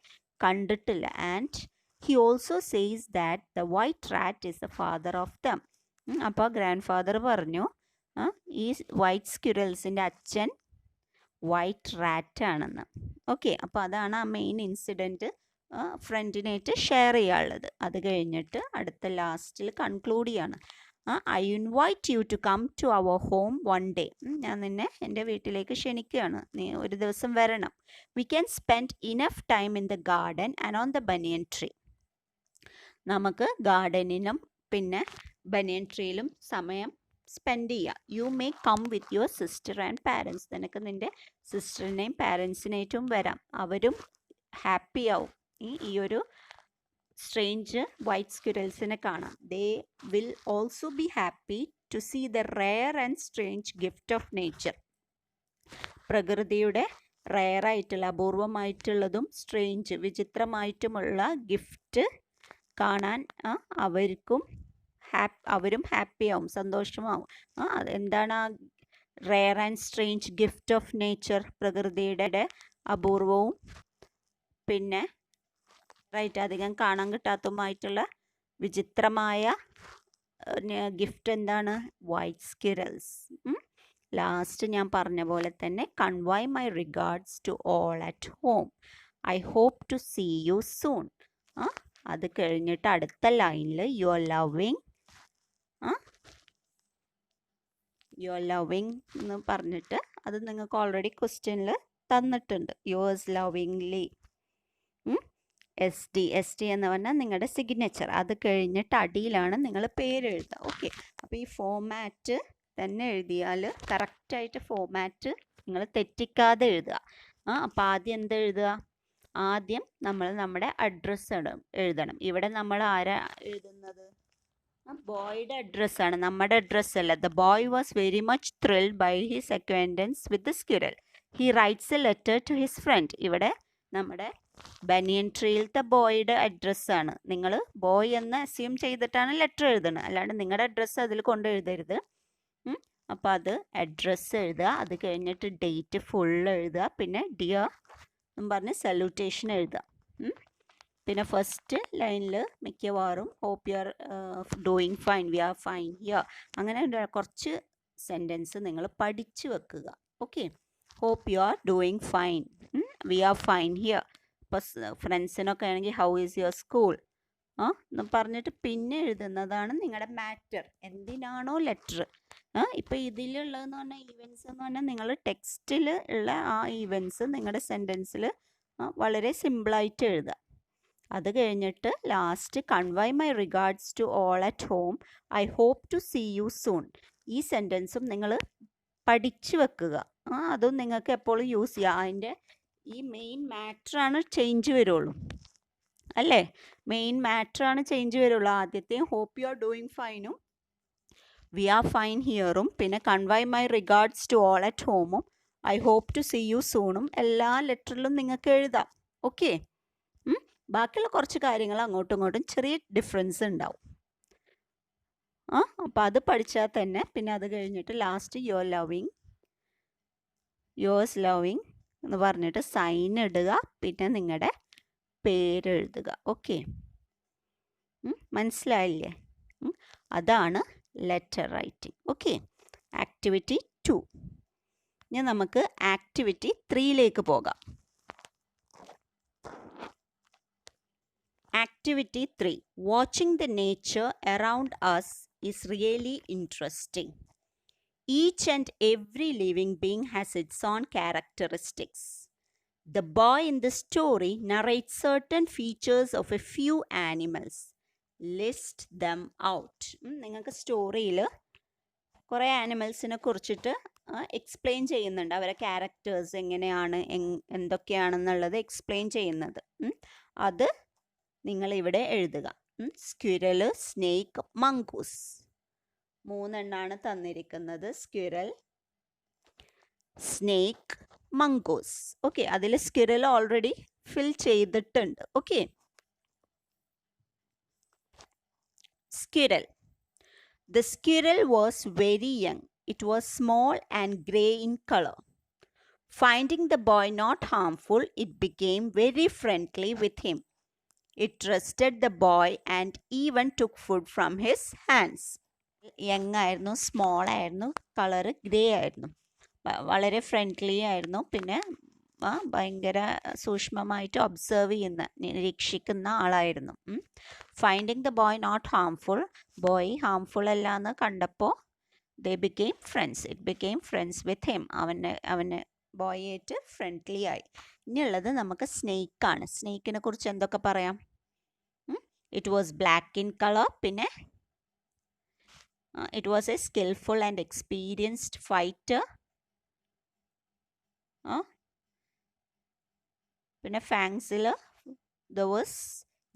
കണ്ടിട്ടില്ല. And he also says that the white rat is the father of them. അപ്പോൾ ഗ്രാൻഡ് ഫാദർ പറഞ്ഞു, ഈ വൈറ്റ് സ്ക്വിറൽസിൻ്റെ അച്ഛൻ വൈറ്റ് റാറ്റ് ആണെന്ന്. ഓക്കെ, അപ്പോൾ അതാണ് ആ മെയിൻ ഇൻസിഡൻറ്റ് ഫ്രണ്ടിനായിട്ട് ഷെയർ ചെയ്യാനുള്ളത്. അത് കഴിഞ്ഞിട്ട് അടുത്ത ലാസ്റ്റിൽ കൺക്ലൂഡ് ചെയ്യാണ്. I invite you to come to our home one day. ഞാൻ നിന്നെ എൻ്റെ വീട്ടിലേക്ക് ക്ഷണിക്കുകയാണ്, നീ ഒരു ദിവസം വരണം. We can spend enough time in the garden and on the banyan tree. നമുക്ക് ഗാർഡനിലും പിന്നെ ബനിയൻ ട്രീയിലും സമയം സ്പെൻഡ് ചെയ്യുക. You may come with your sister and parents. നിനക്ക് നിൻ്റെ സിസ്റ്ററിനെയും പാരൻസിനായിട്ടും വരാം, അവരും ഹാപ്പി ആവും ഈ ഒരു സ്ട്രേഞ്ച് വൈറ്റ് സ്ക്വിറൽസിനെ കാണാം. They will also be happy to see the rare and strange gift of nature. പ്രകൃതിയുടെ റെയറായിട്ടുള്ള, അപൂർവമായിട്ടുള്ളതും സ്ട്രേഞ്ച് വിചിത്രമായിട്ടുമുള്ള ഗിഫ്റ്റ് കാണാൻ അവരും ഹാപ്പിയാവും, സന്തോഷമാവും. എന്താണ് ആ rare and strange gift of nature? പ്രകൃതിയുടെ അപൂർവവും പിന്നെ അധികം കാണാൻ കിട്ടാത്തതുമായിട്ടുള്ള വിചിത്രമായ ഗിഫ്റ്റ് എന്താണ്? White squirrels. ലാസ്റ്റ് ഞാൻ പറഞ്ഞ പോലെ തന്നെ, convey my regards to all at home. I hope to see you soon. അത് കഴിഞ്ഞിട്ട് അടുത്ത ലൈനിൽ യു ആർ ലവിങ് എന്ന് പറഞ്ഞിട്ട്, അത് നിങ്ങൾക്ക് ഓൾറെഡി ക്വസ്റ്റ്യനിൽ തന്നിട്ടുണ്ട്. യോഴ്സ് ലവിങ്ലി. എസ് ടി എന്ന് പറഞ്ഞാൽ നിങ്ങളുടെ സിഗ്നേച്ചർ. അത് കഴിഞ്ഞിട്ട് അടിയിലാണ് നിങ്ങൾ പേര് എഴുതുക. ഓക്കെ, അപ്പോൾ ഈ ഫോമാറ്റ് തന്നെ എഴുതിയാൽ കറക്റ്റായിട്ട് ഫോമാറ്റ് നിങ്ങൾ തെറ്റിക്കാതെ എഴുതുക. അപ്പോൾ ആദ്യം എന്ത് എഴുതുക? ആദ്യം നമ്മൾ നമ്മുടെ അഡ്രസ്സ് എഴുതണം. ഇവിടെ നമ്മൾ ആരാ എഴുതുന്നത്? ബോയുടെ അഡ്രസ്സാണ്, നമ്മുടെ അഡ്രസ്സ് അല്ല. The boy was very much thrilled by his acquaintance with the squirrel. He writes a letter to his friend. ഇവിടെ നമ്മുടെ ബനിയൻ ട്രീയിലത്തെ ബോയുടെ അഡ്രസ്സാണ്. നിങ്ങൾ ബോയ് എന്ന് അസ്യൂം ചെയ്തിട്ടാണ് ലെറ്റർ എഴുതുന്നത്, അല്ലാണ്ട് നിങ്ങളുടെ അഡ്രസ്സ് അതിൽ കൊണ്ട് എഴുതരുത്. അപ്പോൾ അത് അഡ്രസ്സ് എഴുതുക. അത് കഴിഞ്ഞിട്ട് ഡേറ്റ് ഫുൾ എഴുതുക. പിന്നെ ഡിയർ എന്ന് പറഞ്ഞ് സല്യൂട്ടേഷൻ എഴുതുക. പിന്നെ ഫസ്റ്റ് ലൈനിൽ മിക്കവാറും hope you are doing fine, we are fine here, അങ്ങനെ കുറച്ച് സെൻറ്റൻസ് നിങ്ങൾ പഠിച്ചു വെക്കുക. Okay, hope you are doing fine, we are fine here. ഇപ്പോൾ ഫ്രണ്ട്സിനൊക്കെ ആണെങ്കിൽ ഹൗ ഈസ് യുവർ സ്കൂൾ എന്ന് പറഞ്ഞിട്ട് പിന്നെ എഴുതുന്നതാണ് നിങ്ങളുടെ മാറ്റർ. എന്തിനാണോ ലെറ്റർ. ഇപ്പോൾ ഇതിലുള്ളതെന്ന് പറഞ്ഞാൽ ഈവൻസ് എന്ന് പറഞ്ഞാൽ നിങ്ങൾ ടെക്സ്റ്റിൽ ഉള്ള ആ ഈവൻസ് നിങ്ങളുടെ സെൻറ്റൻസിൽ വളരെ സിമ്പിളായിട്ട് എഴുതുക. അത് കഴിഞ്ഞിട്ട് last convey my regards to all at home, I hope to see you soon. ഈ സെൻറ്റൻസും നിങ്ങൾ പഠിച്ചു വെക്കുക. അതും നിങ്ങൾക്ക് എപ്പോഴും യൂസ് ചെയ്യാം. അതിൻ്റെ ഈ മെയിൻ മാറ്ററാണ് ചേഞ്ച് വരുള്ളൂ, അല്ലേ? മെയിൻ മാറ്ററാണ് ചേഞ്ച് വരുള്ളൂ. ആദ്യത്തെയും ഹോപ്പ് യു ആർ ഡൂയിങ് ഫൈനും വി ആർ ഫൈൻ ഹിയറും പിന്നെ convey my regards to all at ഹോമും I hope to see you സൂണും എല്ലാ ലെറ്ററിലും നിങ്ങൾക്ക് എഴുതാം. ഓക്കെ, ബാക്കിയുള്ള കുറച്ച് കാര്യങ്ങൾ അങ്ങോട്ടും ഇങ്ങോട്ടും ചെറിയ ഡിഫറൻസ് ഉണ്ടാവും. അപ്പോൾ അത് പഠിച്ചാൽ തന്നെ പിന്നെ അത് കഴിഞ്ഞിട്ട് last your loving, yours loving എന്ന് പറഞ്ഞിട്ട് സൈൻ ഇടുക. പിന്നെ നിങ്ങളുടെ പേരെഴുതുക. ഓക്കെ, മനസ്സിലായില്ലേ? അതാണ് ലെറ്റർ റൈറ്റിംഗ്. Okay, activity 2. ഇനി നമുക്ക് ആക്ടിവിറ്റി 3ലേക്ക് പോകാം. Activity 3. Watching the nature around us is really interesting. Each and every living being has its own characteristics. The boy in the story narrates certain features of a few animals. List them out. നിങ്ങൾക്ക് സ്റ്റോറിയിൽ കുറേ ആനിമൽസിനെ കുറിച്ചിട്ട് explain ചെയ്യുന്നുണ്ട്. അവരെ characters എങ്ങനെയാണ്, എന്തൊക്കെയാണെന്നുള്ളത് explain ചെയ്യുന്നത്. അത് നിങ്ങളിവിടെ എഴുതുക. Squirrel, snake, mongoose. 3 എണ്ണമാണ് തന്നിരിക്കുന്നത്. Squirrel, snake, mongoose. ഓക്കെ, അതിൽ സ്ക്വിരൽ ഓൾറെഡി ഫിൽ ചെയ്തിട്ടുണ്ട്. Okay, squirrel. The squirrel was very young. It was small and grey in color. Finding the boy not harmful, it became very friendly with him. It trusted the boy and even took food from his hands. Young ആയിരുന്നു, small ആയിരുന്നു, colour grey ആയിരുന്നു, വളരെ friendly ആയിരുന്നു. പിന്നെ ഭയങ്കര സൂക്ഷ്മമായിട്ട് observe ചെയ്യുന്ന, നിരീക്ഷിക്കുന്ന ആളായിരുന്നു. Finding the boy not harmful, boy harmful അല്ല എന്ന് കണ്ടപ്പോൾ they became friends, it became friends with him. അവന് ബോയായിട്ട് ഫ്രണ്ട്ലി ആയി. ഇനിയുള്ളത് നമുക്ക് സ്നേക്കാണ്. സ്നേക്കിനെ കുറിച്ച് എന്തൊക്കെ പറയാം? It was black in colour. പിന്നെ it was a skillful and experienced fighter. പിന്നെ ഫാങ്സിൽ the was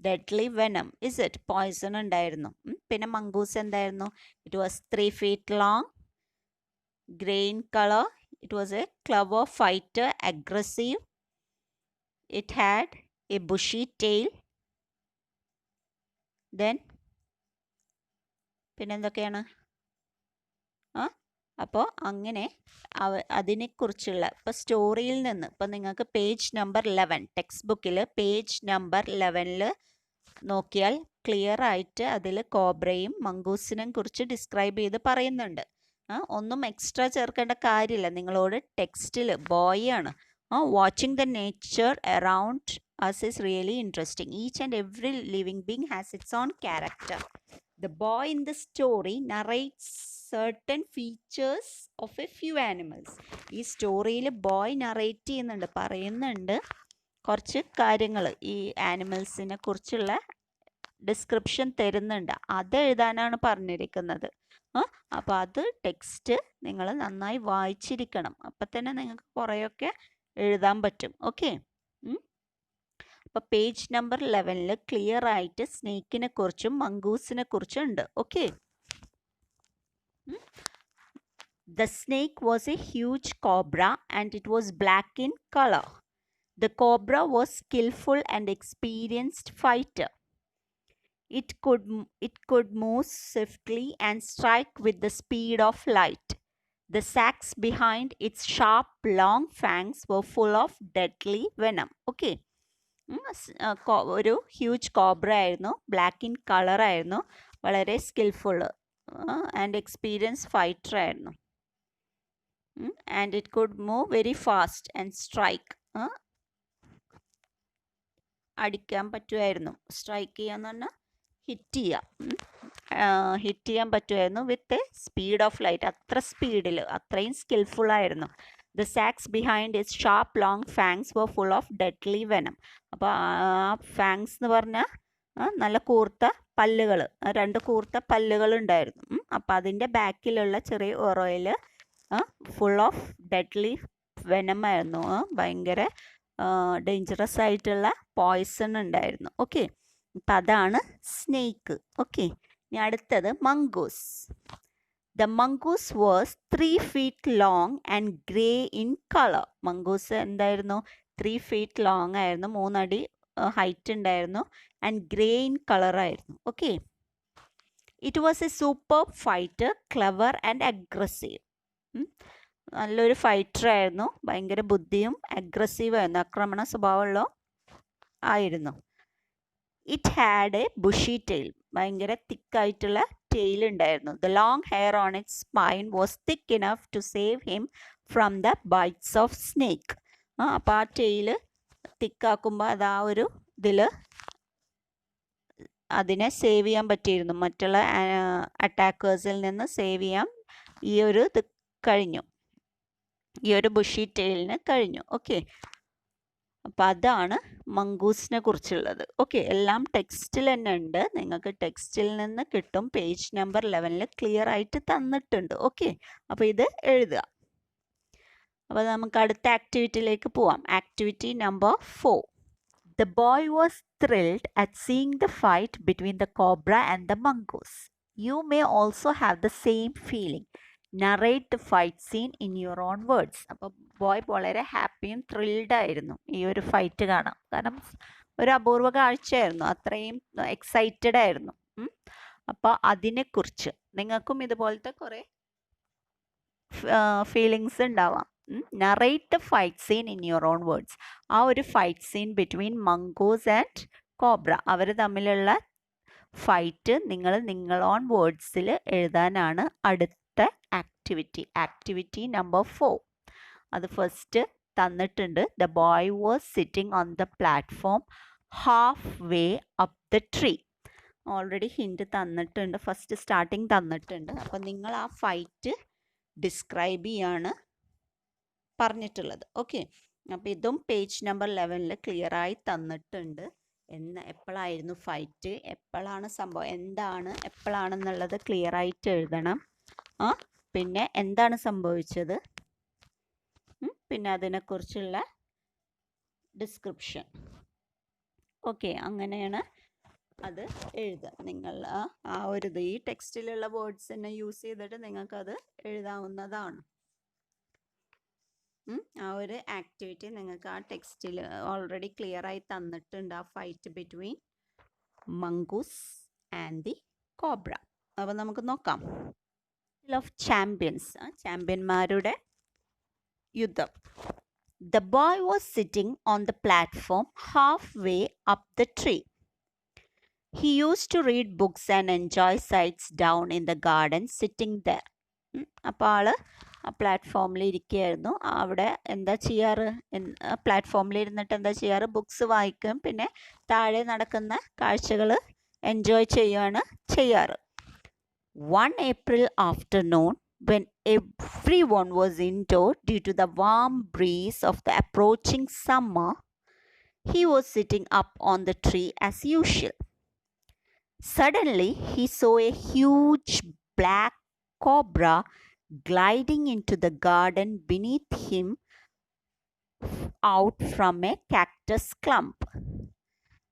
deadly venom, is it poison ഉണ്ടായിരുന്നു. പിന്നെ മംഗൂസ് എന്തായിരുന്നു? It was 3 feet long, grain colour. It was a clever fighter, aggressive. It had a bushy tail. Then പിന്നെന്തൊക്കെയാണ്? അപ്പോൾ അങ്ങനെ അതിനെക്കുറിച്ചുള്ള ഇപ്പോൾ സ്റ്റോറിയിൽ നിന്ന് ഇപ്പോൾ നിങ്ങൾക്ക് പേജ് നമ്പർ 11 ടെക്സ്റ്റ് ബുക്കിൽ പേജ് നമ്പർ 11 നോക്കിയാൽ ക്ലിയർ ആയിട്ട് അതിൽ കോബ്രയും മംഗൂസിനെയും കുറിച്ച് ഡിസ്ക്രൈബ് ചെയ്ത് പറയുന്നുണ്ട്. ഒന്നും എക്സ്ട്രാ ചേർക്കേണ്ട കാര്യമില്ല. നിങ്ങളോട് ടെക്സ്റ്റിൽ ബോയ് ആണ്. Watching the nature around us is really interesting. Each and every living being has its own character. The boy in the story narrates certain features of a few animals. ഈ സ്റ്റോറിയിൽ boy narrate ചെയ്യുന്നുണ്ട്, പറയുന്നുണ്ട് കുറച്ച് കാര്യങ്ങൾ, ഈ ആനിമൽസിനെ കുറിച്ചുള്ള description തരുന്നുണ്ട്. അത് എഴുതാനാണ് പറഞ്ഞിരിക്കുന്നത്. അപ്പോൾ അത് ടെക്സ്റ്റ് നിങ്ങൾ നന്നായി വായിച്ചിരിക്കണം. അപ്പം തന്നെ നിങ്ങൾക്ക് കുറേയൊക്കെ എഴുതാൻ പറ്റും. ഓക്കെ. അപ്പോൾ പേജ് നമ്പർ 11 ക്ലിയർ ആയിട്ട് സ്നേക്കിനെ കുറിച്ചും മംഗൂസിനെ കുറിച്ചും ഉണ്ട്. Okay. The snake was a huge cobra and it was black in color. The cobra was skillful and experienced fighter. It could move swiftly and strike with the speed of light. The sacs behind its sharp, long fangs were full of deadly venom. Okay. ഒരു huge cobra ആയിരുന്നു, black in colour ആയിരുന്നു, വളരെ skilful and experience fighter ആയിരുന്നു. And it could move very fast and strike, അടിക്കാൻ പറ്റുമായിരുന്നു. Strike ചെയ്യാന്ന് പറഞ്ഞാൽ hit ചെയ്യാൻ പറ്റുമായിരുന്നു വിത്ത് സ്പീഡ് ഓഫ് ലൈറ്റ്. അത്ര സ്പീഡിൽ, അത്രയും സ്കിൽഫുൾ ആയിരുന്നു. The sacs behind its sharp long fangs were full of deadly venom. അപ്പോൾ ആ ഫാങ്സ് എന്ന് പറഞ്ഞാൽ നല്ല കൂർത്ത പല്ലുകൾ, 2 കൂർത്ത പല്ലുകൾ ഉണ്ടായിരുന്നു. അപ്പോൾ അതിൻ്റെ ബാക്കിലുള്ള ചെറിയ ഒറോയിൽ ഫുൾ ഓഫ് ഡെഡ്ലി വെനം ആയിരുന്നു, ഭയങ്കര ഡേഞ്ചറസ് ആയിട്ടുള്ള പോയ്സൺ ഉണ്ടായിരുന്നു. ഓക്കെ. അപ്പം അതാണ് സ്നേക്ക്. ഓക്കെ. ഇനി അടുത്തത് mongoose. The mongoose was 3 feet long and grey in color. Mongoose എന്തായിരുന്നു? 3 feet long ആയിരുന്നു, 3 അടി ഹൈറ്റ് ഉണ്ടായിരുന്നു, ആൻഡ് ഗ്രേ ഇൻ കളർ ആയിരുന്നു. Okay. It was a super fighter, clever and aggressive. നല്ലൊരു ഫൈറ്റർ ആയിരുന്നു, ഭയങ്കര ബുദ്ധിയും അഗ്രസീവ് ആയിരുന്നു, ആക്രമണ സ്വഭാവമുള്ള ആയിരുന്നു. It had a bushy tail, ഭയങ്കര തിക്കായിട്ടുള്ള ടെയിൽ ഉണ്ടായിരുന്നു. The long hair on its spine was thick enough to save him from the bites of snake. അപ്പോൾ ആ ടെയിൽ തിക്കാക്കുമ്പോൾ അത് ആ ഒരു ഇതിൽ അതിനെ സേവ് ചെയ്യാൻ പറ്റിയിരുന്നു, മറ്റുള്ള അറ്റാക്കേഴ്സിൽ നിന്ന് സേവ് ചെയ്യാൻ ഈ ഒരു ഇത് കഴിഞ്ഞു, ഈ ഒരു ബുഷി ടെയിലിന് കഴിഞ്ഞു. ഓക്കെ. അപ്പോൾ അതാണ് മംഗൂസിനെ കുറിച്ചുള്ളത്. ഓക്കെ. എല്ലാം ടെക്സ്റ്റിൽ തന്നെ ഉണ്ട്, നിങ്ങൾക്ക് ടെക്സ്റ്റിൽ നിന്ന് കിട്ടും. പേജ് നമ്പർ 11 ക്ലിയർ ആയിട്ട് തന്നിട്ടുണ്ട്. ഓക്കെ. അപ്പോൾ ഇത് എഴുതുക. അപ്പോൾ നമുക്ക് അടുത്ത ആക്ടിവിറ്റിയിലേക്ക് പോവാം. Activity number 4. The boy was thrilled at seeing the fight between the cobra and the mongoose. You may also have the same feeling. Narrate the fight scene in your own words. അപ്പോൾ boy വളരെ ഹാപ്പിയും thrilled ആയിരുന്നു ഈ ഒരു fight കാണാം. കാരണം ഒരു അപൂർവ കാഴ്ചയായിരുന്നു, അത്രയും എക്സൈറ്റഡ് ആയിരുന്നു. അപ്പോൾ അതിനെക്കുറിച്ച് നിങ്ങൾക്കും ഇതുപോലത്തെ കുറേ ഫീലിങ്സ് ഉണ്ടാവാം. Narrate the fight scene in your own words. ആ ഒരു fight scene between mongoose and cobra, അവർ തമ്മിലുള്ള ഫൈറ്റ് നിങ്ങൾ ഓൺ വേർഡ്സിൽ എഴുതാനാണ് അടുത്ത ആക്ടിവിറ്റി നമ്പർ 4. അത് ഫസ്റ്റ് തന്നിട്ടുണ്ട്. The boy was sitting on the platform half way up the tree. Already hint തന്നിട്ടുണ്ട്, ഫസ്റ്റ് സ്റ്റാർട്ടിങ് തന്നിട്ടുണ്ട്. അപ്പം നിങ്ങൾ ആ ഫൈറ്റ് ഡിസ്ക്രൈബ് ചെയ്യാണ് പറഞ്ഞിട്ടുള്ളത്. ഓക്കെ. അപ്പോൾ ഇതും പേജ് നമ്പർ 11 ക്ലിയറായി തന്നിട്ടുണ്ട്. എപ്പോഴായിരുന്നു ഫൈറ്റ്, എപ്പോഴാണ് സംഭവം, എന്താണ് എപ്പോഴാണെന്നുള്ളത് ക്ലിയറായിട്ട് എഴുതണം. പിന്നെ എന്താണ് സംഭവിച്ചത്, പിന്നെ അതിനെക്കുറിച്ചുള്ള ഡിസ്ക്രിപ്ഷൻ. ഓക്കെ. അങ്ങനെയാണ് അത് എഴുതുക. നിങ്ങൾ ആ ഒരു ഈ ടെക്സ്റ്റിലുള്ള വേർഡ്സ് തന്നെ യൂസ് ചെയ്തിട്ട് നിങ്ങൾക്കത് എഴുതാവുന്നതാണ്. ആ ഒരു ആക്ടിവിറ്റി നിങ്ങൾക്ക് ആ ടെക്സ്റ്റിൽ ഓൾറെഡി ക്ലിയർ ആയി തന്നിട്ടുണ്ട്, ആ fight between mongoose and the cobra. അപ്പോൾ നമുക്ക് നോക്കാം. ഓഫ് ചാമ്പ്യൻസ്, ചാമ്പ്യന്മാരുടെ യുദ്ധം. The boy was sitting on the platform halfway up the tree. He used to read books and enjoy sights down in the garden sitting there. അപ്പോൾ ആള് ആ പ്ലാറ്റ്ഫോമിൽ ഇരിക്കുകയായിരുന്നു. അവിടെ എന്താ ചെയ്യാറ്, പ്ലാറ്റ്ഫോമിൽ ഇരുന്നിട്ട് എന്താ ചെയ്യാറ്, ബുക്സ് വായിക്കും, പിന്നെ താഴെ നടക്കുന്ന കാഴ്ചകൾ എൻജോയ് ചെയ്യുകയാണ് ചെയ്യാറ്. One April afternoon, when everyone was indoors due to the warm breeze of the approaching summer, he was sitting up on the tree as usual. Suddenly, he saw a huge black cobra gliding into the garden beneath him out from a cactus clump.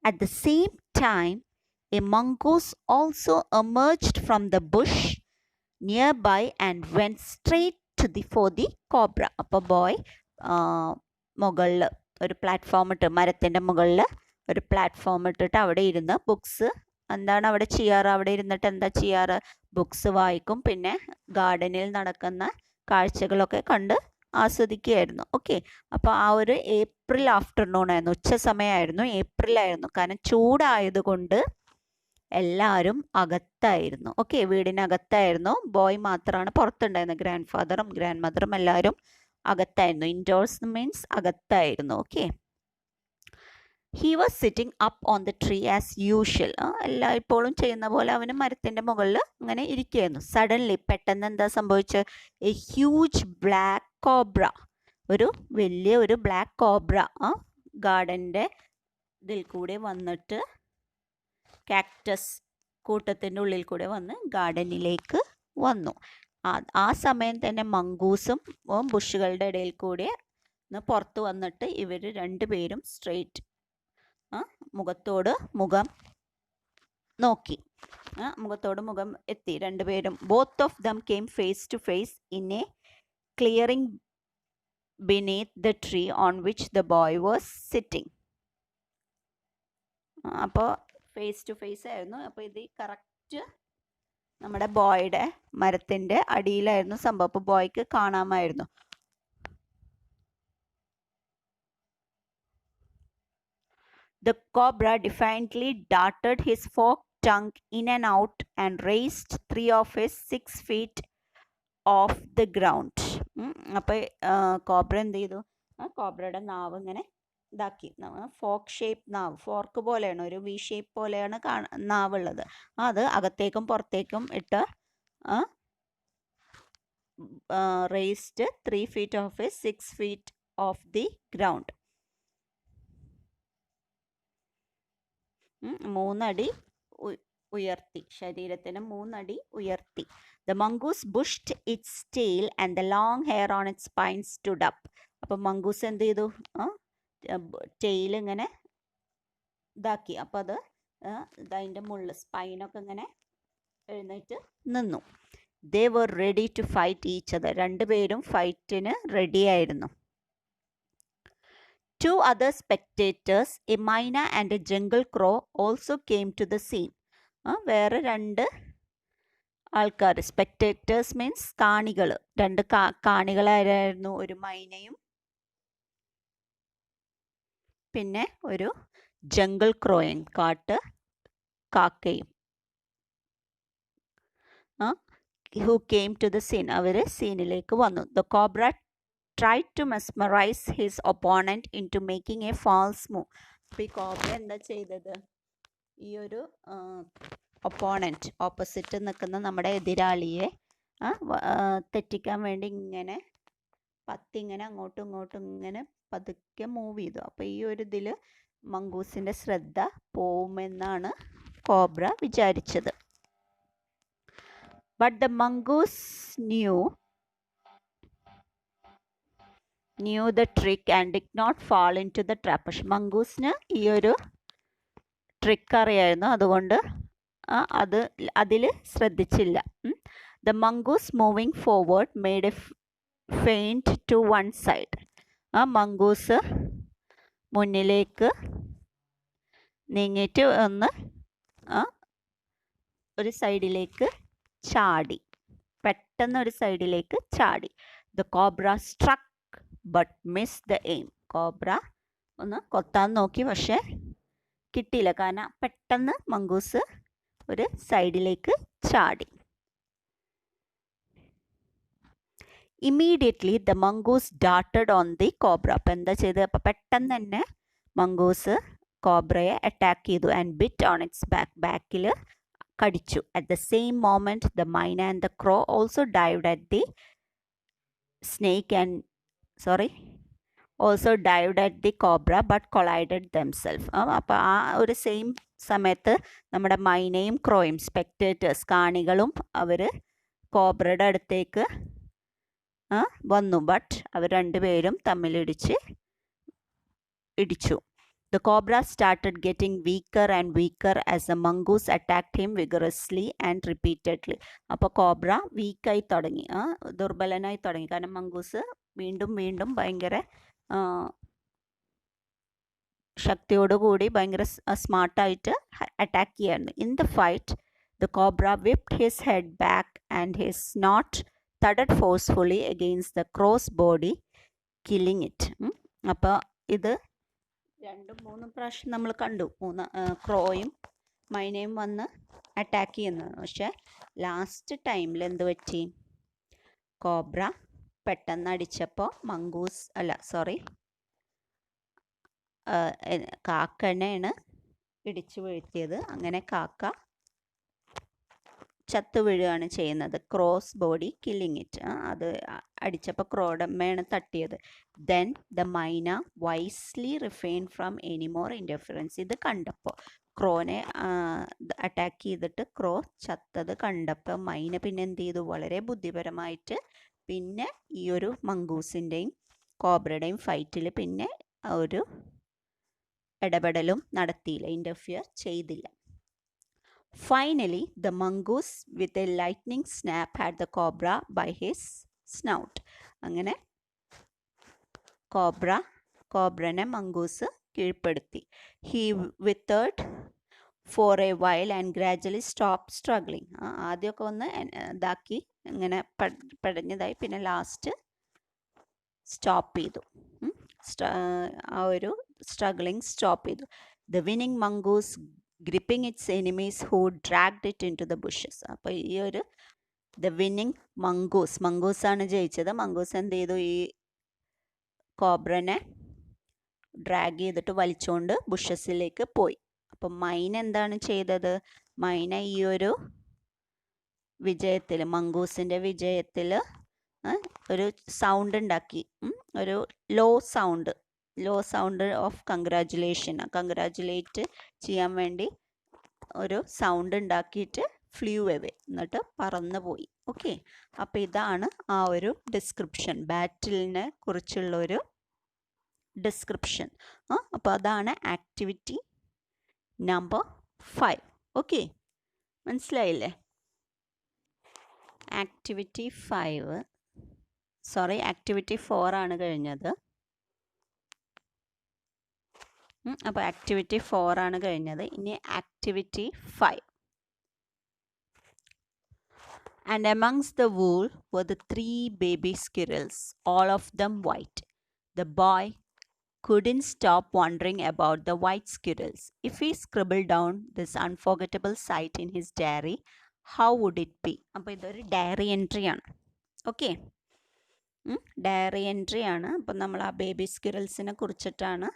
At the same time, a mongoose also emerged from the bush nearby and went straight for the cobra. അപ്പോൾ boy മുകളിൽ ഒരു platform ഇട്ട്, മരത്തിൻ്റെ മുകളിൽ ഒരു platform ഇട്ടിട്ട് അവിടെ ഇരുന്ന് ബുക്സ് എന്താണ് അവിടെ ചെയ്യാറ്, അവിടെ ഇരുന്നിട്ട് എന്താ ചെയ്യാറ്, ബുക്സ് വായിക്കും, പിന്നെ ഗാർഡനിൽ നടക്കുന്ന കാഴ്ചകളൊക്കെ കണ്ട് ആസ്വദിക്കുകയായിരുന്നു. ഓക്കെ, അപ്പോൾ ആ ഒരു ഏപ്രിൽ ആഫ്റ്റർനൂൺ ആയിരുന്നു, ഉച്ച സമയമായിരുന്നു, ഏപ്രിലായിരുന്നു. കാരണം ചൂടായതുകൊണ്ട് എല്ലാവരും അകത്തായിരുന്നു. ഓക്കെ, വീടിനകത്തായിരുന്നു. ബോയ് മാത്രമാണ് പുറത്തുണ്ടായിരുന്നത്. ഗ്രാൻഡ് ഫാദറും ഗ്രാൻഡ് മദറും എല്ലാവരും അകത്തായിരുന്നു. ഇൻഡോർസ് മീൻസ് അകത്തായിരുന്നു. Okay, he was sitting up on the tree as usual. എല്ലായ്പ്പോഴും ചെയ്യുന്ന പോലെ അവന് മരത്തിൻ്റെ മുകളിൽ അങ്ങനെ ഇരിക്കുകയായിരുന്നു. സഡൻലി പെട്ടെന്ന് എന്താ സംഭവിച്ചത്? എ ഹ്യൂജ് ബ്ലാക്ക് കോബ്ര, ഒരു വലിയ ഒരു ബ്ലാക്ക് കോബ്ര ഗാർഡൻ്റെ ഇതിൽ കൂടെ വന്നിട്ട് കാക്ടസ് കൂട്ടത്തിൻ്റെ ഉള്ളിൽ കൂടെ വന്ന് ഗാർഡനിലേക്ക് വന്നു. ആ സമയം തന്നെ മങ്കൂസും ബുഷുകളുടെ ഇടയിൽ കൂടെ പുറത്ത് വന്നിട്ട് ഇവർ രണ്ടുപേരും സ്ട്രെയിറ്റ് മുഖത്തോട് മുഖം നോക്കി, മുഖത്തോട് മുഖം എത്തി രണ്ടുപേരും. Both of them came face to face in a clearing beneath the tree on which the boy was sitting. അപ്പോൾ ഫേസ് ടു ഫേസ് ആയിരുന്നു. അപ്പോൾ ഇത് കറക്റ്റ് നമ്മുടെ ബോയുടെ മരത്തിൻ്റെ അടിയിലായിരുന്നു സംഭവം. അപ്പോൾ ബോയ്ക്ക് കാണാമായിരുന്നു. The cobra defiantly darted his forked tongue in and out and raised 3 of his 6 feet off the ground. അപ്പോൾ കോബ്ര എന്ത് ചെയ്തു? കോബ്രയുടെ നാവ് ഇങ്ങനെ ഇതാക്കി, ഫോർക്ക് ഷേപ്പ് നാവ്, ഫോർക്ക് പോലെയാണ്, ഒരു വി ഷേപ്പ് പോലെയാണ് നാവുള്ളത്. അത് അകത്തേക്കും പുറത്തേക്കും ഇട്ട് raised 3 feet off his 6 feet off the ground. 3 അടി ഉയർത്തി, ശരീരത്തിന് 3 അടി ഉയർത്തി. The mongoose pushed its tail and the long hair on its spine stood up. അപ്പം മങ്കൂസ് എന്ത് ചെയ്തു? ടെയിൽ ഇങ്ങനെ ഇതാക്കി. അപ്പം അത് അതിൻ്റെ മുകളിൽ സ്പൈനൊക്കെ ഇങ്ങനെ എഴുന്നേറ്റ് നിന്നു. They were ready to fight each other. രണ്ടുപേരും ഫൈറ്റിന് റെഡിയായിരുന്നു. 2 other spectators, a myna and a jungle crow, also came to the scene. വേറെ 2 ആൾക്കാർ, സ്പെക്ടേറ്റേഴ്സ് മീൻസ് കാണികൾ, 2 കാണികളായിരുന്നു. ഒരു മൈനയും പിന്നെ ഒരു ജംഗിൾ ക്രോയും, കാട്ട് കാക്കയും. who came to the scene. അവർ സീനിലേക്ക് വന്നു. The cobra tried to mesmerize his opponent into making a false move. അപ്പോൾ ഈ കോബ്ര എന്താ ചെയ്തത്? ഈ ഒരു ഒപ്പോണൻറ്റ്, ഓപ്പോസിറ്റ് നിൽക്കുന്ന നമ്മുടെ എതിരാളിയെ തെറ്റിക്കാൻ വേണ്ടി ഇങ്ങനെ ഇങ്ങനെ അങ്ങോട്ടും ഇങ്ങോട്ടും ഇങ്ങനെ പതുക്കെ മൂവ് ചെയ്തു. അപ്പോൾ ഈ ഒരു ഇതിൽ മങ്കൂസിൻ്റെ ശ്രദ്ധ പോവുമെന്നാണ് കോബ്ര വിചാരിച്ചത്. But the mongoose knew the trick and did not fall into the trap. പക്ഷെ മങ്കൂസിന് ഈ ഒരു ട്രിക്ക് അറിയായിരുന്നു, അതുകൊണ്ട് അതിൽ ശ്രദ്ധിച്ചില്ല. The mongoose moving forward made a feint to one side. മങ്കൂസ് മുന്നിലേക്ക് നീങ്ങിയിട്ട് ഒന്ന് ഒരു സൈഡിലേക്ക് ചാടി, പെട്ടെന്ന് ഒരു സൈഡിലേക്ക് ചാടി. The cobra struck but missed the aim. Cobra ഒന്ന് കൊത്താൻ നോക്കി, പക്ഷെ കിട്ടിയില്ല, കാരണം പെട്ടെന്ന് മങ്കൂസ് ഒരു സൈഡിലേക്ക് ചാടി. Immediately the mongoose darted on the cobra. അപ്പം എന്താ ചെയ്തത്? അപ്പം പെട്ടെന്ന് തന്നെ മങ്കൂസ് കോബ്രയെ അറ്റാക്ക് ചെയ്തു. And bit on its back. ബാക്കിൽ കടിച്ചു. At the same moment, the myna and the crow also dived at the snake and also dived at the cobra but collided themselves. അപ്പോൾ ആ ഒരു സെയിം സമയത്ത് നമ്മുടെ മൈനയും ക്രോയും സ്പെക്ടേറ്റേഴ്സ് കാണികളും അവർ കോബ്രയുടെ അടുത്തേക്ക് വന്നു. ബട്ട് അവർ രണ്ടുപേരും തമ്മിലിടിച്ചു. The cobra started getting weaker and weaker as the mongoose attacked him vigorously and repeatedly. അപ്പോൾ cobra വീക്കായി തുടങ്ങി, ദുർബലനായി തുടങ്ങി. കാരണം മംഗൂസ് വീണ്ടും വീണ്ടും ഭയങ്കര ശക്തിയോടുകൂടി ഭയങ്കര സ്മാർട്ടായിട്ട് അറ്റാക്ക് ചെയ്യായിരുന്നു. In the fight the cobra whipped his head back and his snout thudded forcefully against the crow's body, killing it. അപ്പോൾ ഇത് 2-3 പ്രാവശ്യം നമ്മൾ കണ്ടു, ക്രോയും മൈനയും വന്ന് അറ്റാക്ക് ചെയ്യുന്നത്. പക്ഷെ ലാസ്റ്റ് ടൈമിൽ എന്ത് പറ്റി? കോബ്ര പെട്ടെന്ന് അടിച്ചപ്പോൾ കാക്കനെയാണ് ഇടിച്ചു വീഴ്ത്തിയത്. അങ്ങനെ കാക്ക ചത്തു വീഴുകയാണ് ചെയ്യുന്നത്. Cross body killing it. അത് അടിച്ചപ്പോൾ ക്രോഡമ്മയാണ് തട്ടിയത്. ദെൻ ദ മൈന വൈസ്ലി റിഫെയിൻ ഫ്രം എനി മോർ ഇൻ്റർഫിറൻസ്. ഇത് കണ്ടപ്പോൾ ക്രോനെ അറ്റാക്ക് ചെയ്തിട്ട് ക്രോ ചത്തത് കണ്ടപ്പോൾ മൈന പിന്നെ എന്ത് ചെയ്തു? വളരെ ബുദ്ധിപരമായിട്ട് പിന്നെ ഈ ഒരു മംഗൂസിൻ്റെയും കോബ്രയുടെയും ഫൈറ്റിൽ പിന്നെ ഒരു ഇടപെടലും നടത്തിയില്ല, ഇൻ്റർഫിയർ ചെയ്തില്ല. Finally, the mongoose with a lightning snap had the cobra by his snout. അങ്ങനെ കോബ്രനെ മംഗൂസ് കീഴ്പ്പെടുത്തി. He withered for a while and gradually stopped struggling. ആദ്യമൊക്കെ ഒന്ന് ഇതാക്കി ഇങ്ങനെ പടഞ്ഞതായി, പിന്നെ ലാസ്റ്റ് സ്റ്റോപ്പ് ചെയ്തു. ആ ഒരു സ്ട്രഗ്ലിംഗ് സ്റ്റോപ്പ് ചെയ്തു. The winning mongoose gripping its enemies who dragged it into the bushes. അപ്പോൾ ഈ ഒരു ദ വിന്നിങ് മംഗൂസാണ് ജയിച്ചത്. മംഗൂസ് എന്ത് ചെയ്തു? ഈ കോബ്രനെ ഡ്രാഗ് ചെയ്തിട്ട് വലിച്ചുകൊണ്ട് ബുഷസിലേക്ക് പോയി. അപ്പം മൈന എന്താണ് ചെയ്തത്? മൈന ഈ ഒരു വിജയത്തിൽ, മംഗൂസിൻ്റെ വിജയത്തിൽ ഒരു സൗണ്ട് ഉണ്ടാക്കി, ഒരു ലോ സൗണ്ട് ഓഫ് കൺഗ്രാജുലേറ്റ് ചെയ്യാൻ വേണ്ടി ഒരു സൗണ്ട് ഉണ്ടാക്കിയിട്ട് ഫ്ലൂ അവേ, എന്നിട്ട് പറന്നു പോയി. ഓക്കെ, അപ്പോൾ ഇതാണ് ആ ഒരു ഡിസ്ക്രിപ്ഷൻ, ബാറ്റിലിനെ കുറിച്ചുള്ളൊരു ഡിസ്ക്രിപ്ഷൻ. അപ്പോൾ അതാണ് ആക്ടിവിറ്റി നമ്പർ 5. ഓക്കെ, മനസ്സിലായില്ലേ? ആക്ടിവിറ്റി 4 ആണ് കഴിഞ്ഞത്. അപ്പോൾ ആക്ടിവിറ്റി 4 ആണ് കഴിഞ്ഞത്. ഇനി activity 5. And amongst the wool were the 3 baby squirrels, all of them white. The boy couldn't stop wondering about the white squirrels. If he scribbled down this unforgettable sight in his diary, how would it be? അപ്പോൾ ഇതൊരു diary entry ആണ്. Okay, diary entry ആണ്. അപ്പം നമ്മൾ ആ baby സ്ക്വിറൽസിനെ കുറിച്ചിട്ടാണ്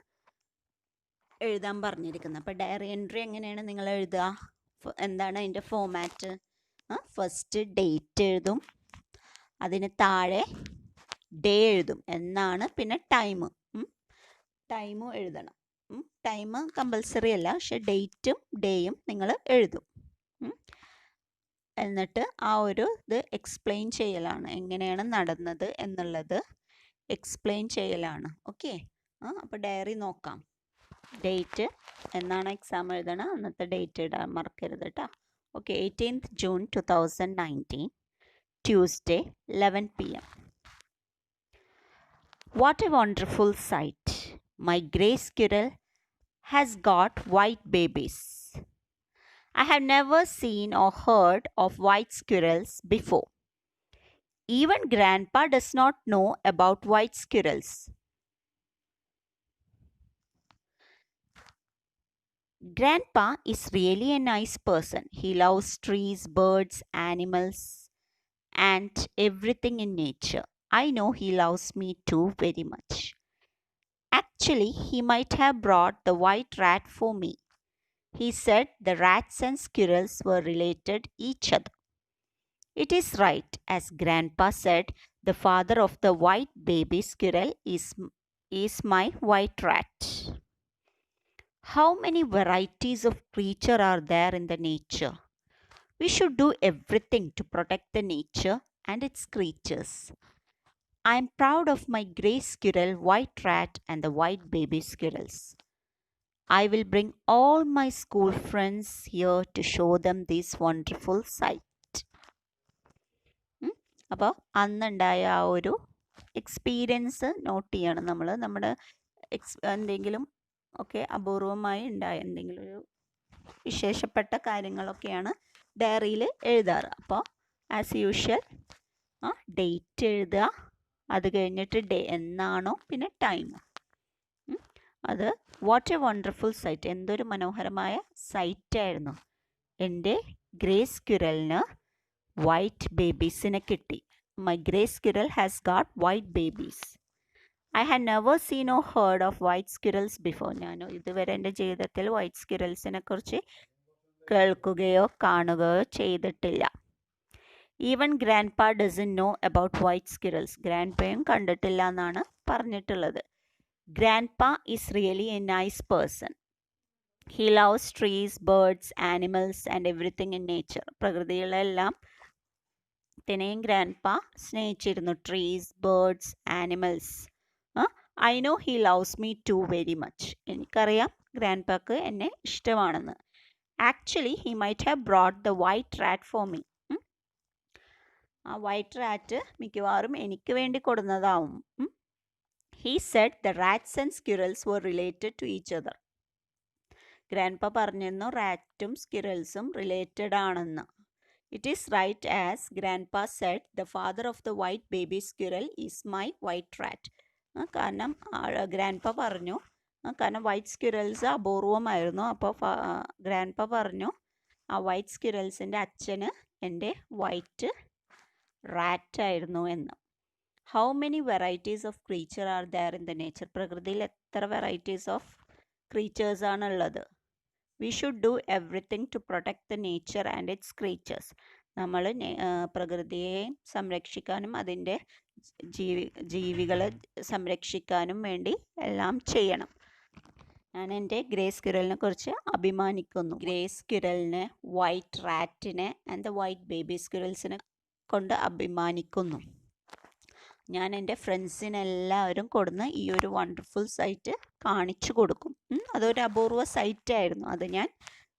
എഴുതാൻ പറഞ്ഞിരിക്കുന്നത്. അപ്പോൾ ഡയറി എൻട്രി എങ്ങനെയാണ് നിങ്ങൾ എഴുതുക? എന്താണ് അതിൻ്റെ ഫോമാറ്റ്? ഫസ്റ്റ് ഡേറ്റ് എഴുതും, അതിന് താഴെ ഡേ എഴുതും എന്നാണ്, പിന്നെ ടൈമും എഴുതണം. ടൈം കമ്പൽസറി അല്ല, പക്ഷെ ഡേറ്റും ഡേയും നിങ്ങൾ എഴുതും. എന്നിട്ട് ആ ഒരു ഇത് എക്സ്പ്ലെയിൻ ചെയ്യലാണ്, എങ്ങനെയാണ് നടന്നത് എന്നുള്ളത് എക്സ്പ്ലെയിൻ ചെയ്യലാണ്. ഓക്കെ, അപ്പോൾ ഡയറി നോക്കാം. ഡേറ്റ് എന്നാണ് എക്സാം എഴുതണം, അന്നത്തെ ഡേറ്റ് ഇടാൻ മറക്കരുത് കേട്ടോ. Okay, 18th June 2019, Tuesday, 11 PM. What a wonderful sight! My grey squirrel has got white babies. I have never seen or heard of white squirrels before. Even Grandpa does not know about white squirrels. Grandpa is really a nice person. He loves trees, birds, animals, and everything in nature. I know he loves me too very much. Actually, he might have brought the white rat for me. He said the rats and squirrels were related each other. It is right, as Grandpa said, the father of the white baby squirrel is my white rat. How many varieties of creature are there in the nature? We should do everything to protect the nature and its creatures. I am proud of my grey squirrel, white rat, and the white baby squirrels. I will bring all my school friends here to show them this wonderful sight. അപ്പോൾ അന്നുണ്ടായ ആ ഒരു experience not ചെയ്യണം നമ്മൾ. നമ്മുടെ എന്തെങ്കിലും ഒക്കെ അപൂർവമായി ഉണ്ടായ എന്തെങ്കിലും ഒരു വിശേഷപ്പെട്ട കാര്യങ്ങളൊക്കെയാണ് ഡയറിയിൽ എഴുതാറ്. അപ്പോൾ ആസ് യൂഷ്വൽ ഡേറ്റ് എഴുതുക, അത് കഴിഞ്ഞിട്ട് എന്നാണോ പിന്നെ ടൈമോ. അത് വാട്ട് എ വണ്ടർഫുൾ സൈറ്റ്, എന്തൊരു മനോഹരമായ സൈറ്റായിരുന്നു. എൻ്റെ ഗ്രേ സ്ക്വിറലിന് വൈറ്റ് ബേബീസിനെ കിട്ടി. My grey squirrel has got white babies. I had never seen or heard of white squirrels before. ഞാൻ ഇതുവരെ എൻ്റെ ജീവിതത്തിൽ വൈറ്റ് സ്ക്വിറൽസിനെ കുറിച്ച് കേൾക്കുകയോ കാണുകയോ ചെയ്തിട്ടില്ല. Even grandpa doesn't know about white squirrels. ഗ്രാൻഡ് പയും കണ്ടിട്ടില്ല എന്നാണ് പറഞ്ഞിട്ടുള്ളത്. Grandpa is really a nice person. He loves trees, birds, animals and everything in nature. പ്രകൃതികളെല്ലാം തന്നെയും ഗ്രാൻഡ്പാ സ്നേഹിച്ചിരുന്നു. Trees, birds, animals. I know he loves me too very much. എനിക്കറിയാം ഗ്രാൻഡ്പാക്ക് എന്നെ ഇഷ്ടമാണെന്ന്. Actually he might have brought the white rat for me. ആ white rat മിക്കവാറും എനിക്ക് വേണ്ടി കൊടുന്നതാവും. He said the rats and squirrels were related to each other. Grandpa പറഞ്ഞിരുന്നു റാറ്റും സ്ക്വിറൽസും related ആണെന്ന്. It is right, as Grandpa said the father of the white baby squirrel is my white rat. കാരണം grandpa പറഞ്ഞു, കാരണം white squirrels അപൂർവമായിരുന്നു. അപ്പോൾ grandpa പറഞ്ഞു ആ white സ്ക്വിറൽസിൻ്റെ അച്ഛന് എൻ്റെ വൈറ്റ് റാറ്റായിരുന്നു എന്ന്. How many varieties of creature are there in the nature. പ്രകൃതിയിൽ എത്ര വെറൈറ്റീസ് ഓഫ് ക്രീച്ചേഴ്സാണ് ഉള്ളത്. We should do everything to protect the nature and its creatures. നമ്മൾ പ്രകൃതിയെ സംരക്ഷിക്കാനും അതിൻ്റെ ജീവികളെ സംരക്ഷിക്കാനും വേണ്ടി എല്ലാം ചെയ്യണം. ഞാൻ എൻ്റെ ഗ്രേ സ്ക്വിറലിനെ കുറിച്ച് അഭിമാനിക്കുന്നു. ഗ്രേ സ്ക്വിറലിനെ, വൈറ്റ് റാറ്റിനെ ആൻഡ് ദ വൈറ്റ് ബേബി സ്ക്വിറൽസിനെ കൊണ്ട് അഭിമാനിക്കുന്നു. ഞാൻ എൻ്റെ ഫ്രണ്ട്സിനെല്ലാവരും കൊടുന്ന് ഈ ഒരു വണ്ടർഫുൾ സൈറ്റ് കാണിച്ചു കൊടുക്കും. അതൊരു അപൂർവ സൈറ്റായിരുന്നു, അത് ഞാൻ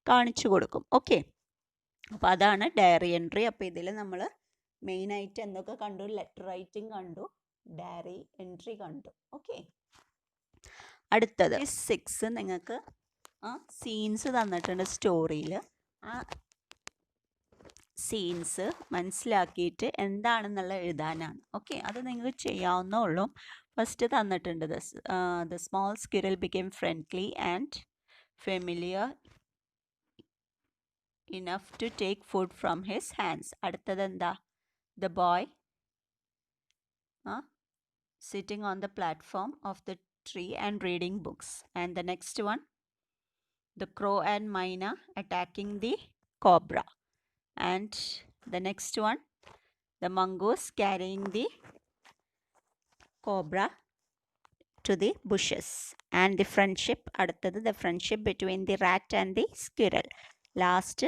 കാണിച്ചു കൊടുക്കും. ഓക്കെ, അപ്പോൾ അതാണ് ഡയറി എൻട്രി. അപ്പോൾ ഇതിൽ നമ്മൾ മെയിനായിട്ട് എന്തൊക്കെ കണ്ടു? ലെറ്റർ റൈറ്റിംഗ് കണ്ടു, ഡയറി എൻട്രി കണ്ടു. ഓക്കെ, അടുത്തത് 6 നിങ്ങൾക്ക് സീൻസ് തന്നിട്ടുണ്ട് സ്റ്റോറിയിൽ. ആ സീൻസ് മനസ്സിലാക്കിയിട്ട് എന്താണെന്നുള്ള എഴുതാനാണ്. ഓക്കെ, അത് നിങ്ങൾക്ക് ചെയ്യാവുന്നേ ഉള്ളൂ. ഫസ്റ്റ് തന്നിട്ടുണ്ട് the small squirrel became friendly and familiar enough to take food from his hands. അടുത്തത് എന്താ? The boy sitting on the platform of the tree and reading books. And the next one, the crow and myna attacking the cobra. And the next one, the mongoose carrying the cobra to the bushes. And the friendship, അടുത്തത് the friendship between the rat and the squirrel. Last,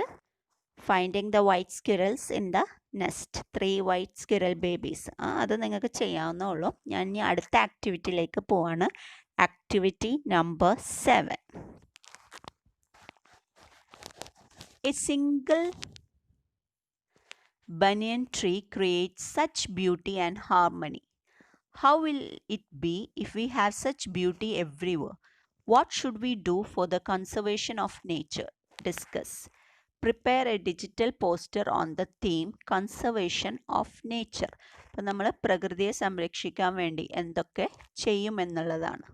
finding the white squirrels in the nest. 3 white squirrel babies. അത് നിങ്ങൾക്ക് ചെയ്യാവുന്നേ ഉള്ളൂ. ഞാൻ ഇനി അടുത്ത ആക്ടിവിറ്റിയിലേക്ക് പോവാണ്. Activity number 7. A single banyan tree creates such beauty and harmony. How will it be if we have such beauty everywhere? What should we do for the conservation of nature? Discuss. Prepare a digital poster on the theme conservation of nature. അപ്പം നമ്മൾ പ്രകൃതിയെ സംരക്ഷിക്കാൻ വേണ്ടി എന്തൊക്കെ ചെയ്യുമെന്നുള്ളതാണ്.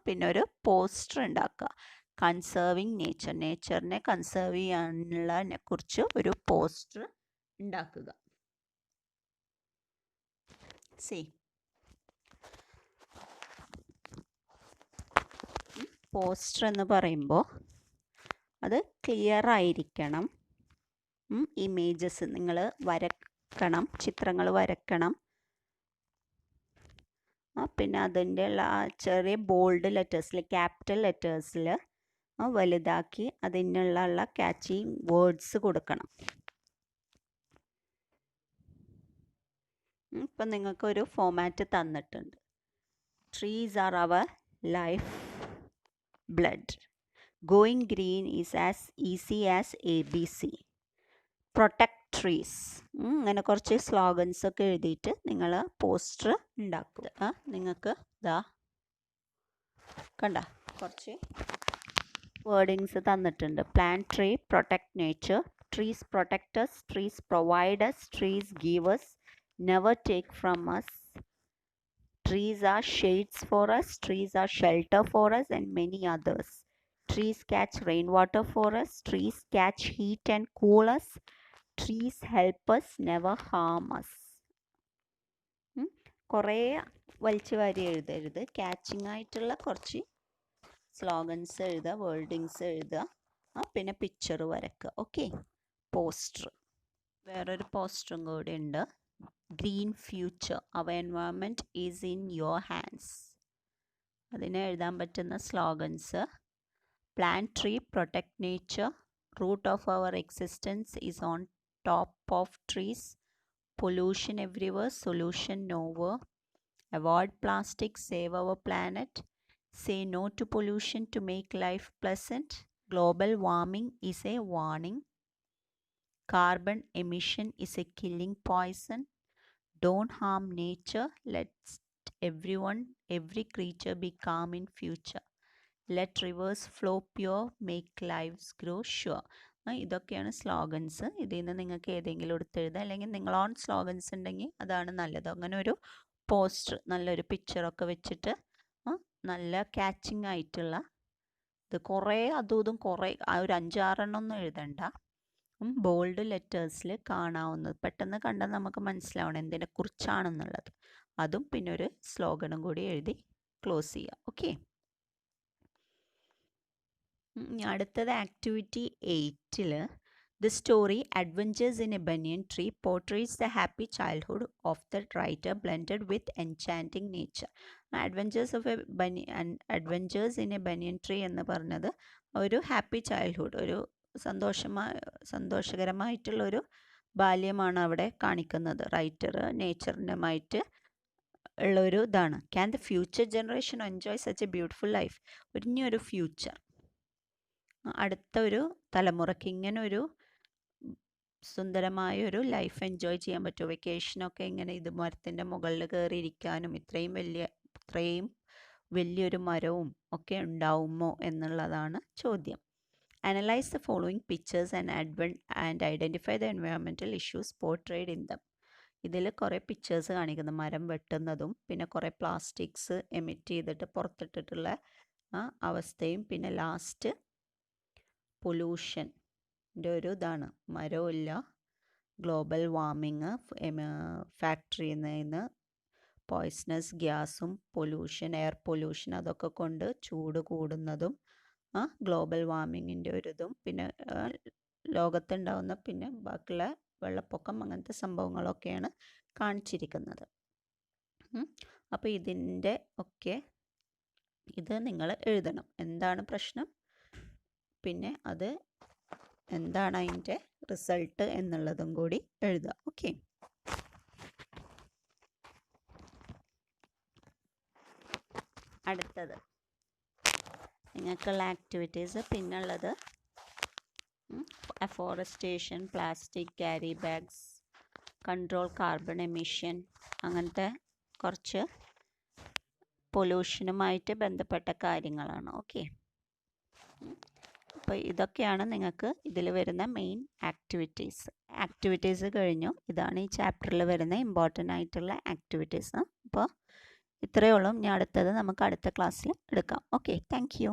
പിന്നെ ഒരു poster ഉണ്ടാക്കുക. Conserving nature, നേച്ചറിനെ conserve ചെയ്യാനുള്ളതിനെ കുറിച്ച് ഒരു പോസ്റ്റർ ഉണ്ടാക്കുക. പോസ്റ്റർ എന്ന് പറയുമ്പോൾ അത് ക്ലിയർ ആയിരിക്കണം. ഇമേജസ് നിങ്ങൾ വരക്കണം, ചിത്രങ്ങൾ വരക്കണം. പിന്നെ അതിൻ്റെ ചെറിയ ബോൾഡ് ലെറ്റേഴ്സിൽ, ക്യാപിറ്റൽ ലെറ്റേഴ്സിൽ വലുതാക്കി അതിനുള്ള ക്യാച്ചി വേർഡ്സ് കൊടുക്കണം. ഇപ്പം നിങ്ങൾക്കൊരു ഫോമാറ്റ് തന്നിട്ടുണ്ട്. Trees are our life blood. Going green is as easy as ABC. Protect trees. അങ്ങനെ കുറച്ച് സ്ലോഗൻസ് ഒക്കെ എഴുതിയിട്ട് നിങ്ങൾ പോസ്റ്റർ ഉണ്ടാക്കുക. നിങ്ങൾക്ക് ഇതാ കണ്ട കുറച്ച് വേർഡിങ്സ് തന്നിട്ടുണ്ട്. Plant tree, protect nature, trees protect us, trees provide us, trees give us, never take from us, trees are shades for us, trees are shelter for us, and many others. Trees catch rainwater for us, trees catch heat and cool us, trees help us, never harm us. കുറേ വലിച്ചു വാരി എഴുതരുത്. Catching ആയിട്ടുള്ള കുറച്ച് slogans എഴുതുക, wordings എഴുതുക, പിന്നെ picture വരയ്ക്കുക. ഓക്കെ. പോസ്റ്റർ, വേറൊരു പോസ്റ്ററും കൂടി ഉണ്ട്. Green future, our environment is in your hands. അതിന് എഴുതാൻ പറ്റുന്ന slogans: plant tree, protect nature, root of our existence is on top of trees, pollution everywhere, solution nowhere, avoid plastic, save our planet, say no to pollution to make life pleasant, global warming is a warning, carbon emission is a killing poison, don't harm nature, let every creature be calm in future, let rivers flow pure, make lives grow sure. ഇതൊക്കെയാണ് slogans. ഇതിൽ നിന്ന് നിങ്ങൾക്ക് ഏതെങ്കിലും എടുത്തെഴുതാം, അല്ലെങ്കിൽ നിങ്ങൾ on slogans ഉണ്ടെങ്കിൽ അതാണ് നല്ലത്. അങ്ങനെ ഒരു പോസ്റ്റർ, നല്ലൊരു പിക്ചറൊക്കെ വെച്ചിട്ട് നല്ല ക്യാച്ചിങ് ആയിട്ടുള്ള ഇത്, കുറേ അതും ഇതും കുറേ ഒരു 5-6 ഒന്നും എഴുതണ്ട. ബോൾഡ് ലെറ്റേഴ്സിൽ കാണാവുന്നത്, പെട്ടെന്ന് കണ്ടാൽ നമുക്ക് മനസ്സിലാവണം എന്തിനെ കുറിച്ചാണെന്നുള്ളത്. അതും പിന്നെ ഒരു സ്ലോഗനും കൂടി എഴുതി ക്ലോസ് ചെയ്യുക. ഓക്കെ. അടുത്തത് ആക്ടിവിറ്റി 8ൽ the story adventures in a banyan tree portraits the happy childhood of the writer blended with enchanting nature. Adventures in a banyan tree എന്ന് പറഞ്ഞത് ഒരു ഹാപ്പി ചൈൽഡ്ഹുഡ്, ഒരു സന്തോഷകരമായിട്ടുള്ളൊരു ബാല്യമാണ് അവിടെ കാണിക്കുന്നത്. റൈറ്റർ നേച്ചറിനുമായിട്ട് ഉള്ളൊരു ഇതാണ്. Can the future generation enjoy such A beautiful life. ഇനിയൊരു future, അടുത്ത ഒരു തലമുറയ്ക്ക് ഇങ്ങനെ ഒരു സുന്ദരമായൊരു ലൈഫ് എൻജോയ് ചെയ്യാൻ പറ്റുമോ? വെക്കേഷനൊക്കെ ഇങ്ങനെ ഇത് മരത്തിൻ്റെ മുകളിൽ കയറിയിരിക്കാനും ഇത്രയും വലിയൊരു മരവും ഒക്കെ ഉണ്ടാവുമോ എന്നുള്ളതാണ് ചോദ്യം. Analyze the following pictures and identify the environmental issues portrayed in them. ഇതിൽ കുറേ പിക്ചേഴ്സ് കാണിക്കുന്നു. മരം വെട്ടുന്നതും പിന്നെ കുറേ പ്ലാസ്റ്റിക്സ് എമിറ്റ് ചെയ്തിട്ട് പുറത്തിട്ടിട്ടുള്ള അവസ്ഥയും പിന്നെ ലാസ്റ്റ് പൊല്യൂഷൻ്റെ ഒരു ഇതാണ്. മരമില്ല, ഗ്ലോബൽ വാർമിങ്, ഫാക്ടറിയിൽ നിന്ന് പോയ്സണസ് ഗ്യാസും പൊല്യൂഷൻ, എയർ പൊല്യൂഷൻ, അതൊക്കെ കൊണ്ട് ചൂട് കൂടുന്നതും ഗ്ലോബൽ വാർമിങ്ങിൻ്റെ ഒരു ഇതും പിന്നെ ലോകത്തുണ്ടാകുന്ന പിന്നെ ബാക്കിയുള്ള വെള്ളപ്പൊക്കം അങ്ങനത്തെ സംഭവങ്ങളൊക്കെയാണ് കാണിച്ചിരിക്കുന്നത്. അപ്പോൾ ഇതിൻ്റെ ഒക്കെ ഇത് നിങ്ങൾ എഴുതണം. എന്താണ് പ്രശ്നം, പിന്നെ അത് എന്താണ് അതിൻ്റെ റിസൾട്ട് എന്നുള്ളതും കൂടി എഴുതുക. ഓക്കെ. അടുത്തത് നിങ്ങൾക്കുള്ള ആക്ടിവിറ്റീസ് പിന്നുള്ളത് afforestation, plastic carry bags, control carbon emission, അങ്ങനത്തെ കുറച്ച് പൊല്യൂഷനുമായിട്ട് ബന്ധപ്പെട്ട കാര്യങ്ങളാണ്. ഓക്കെ. അപ്പോൾ ഇതൊക്കെയാണ് നിങ്ങൾക്ക് ഇതിൽ വരുന്ന മെയിൻ ആക്ടിവിറ്റീസ് കഴിഞ്ഞു. ഇതാണ് ഈ ചാപ്റ്ററിൽ വരുന്ന ഇമ്പോർട്ടൻ്റ് ആയിട്ടുള്ള ആക്ടിവിറ്റീസ്. അപ്പോൾ ഇത്രയേ ഉള്ളൂ. ഇനി അടുത്തത് നമുക്ക് അടുത്ത ക്ലാസ്സിൽ എടുക്കാം. Okay, thank you.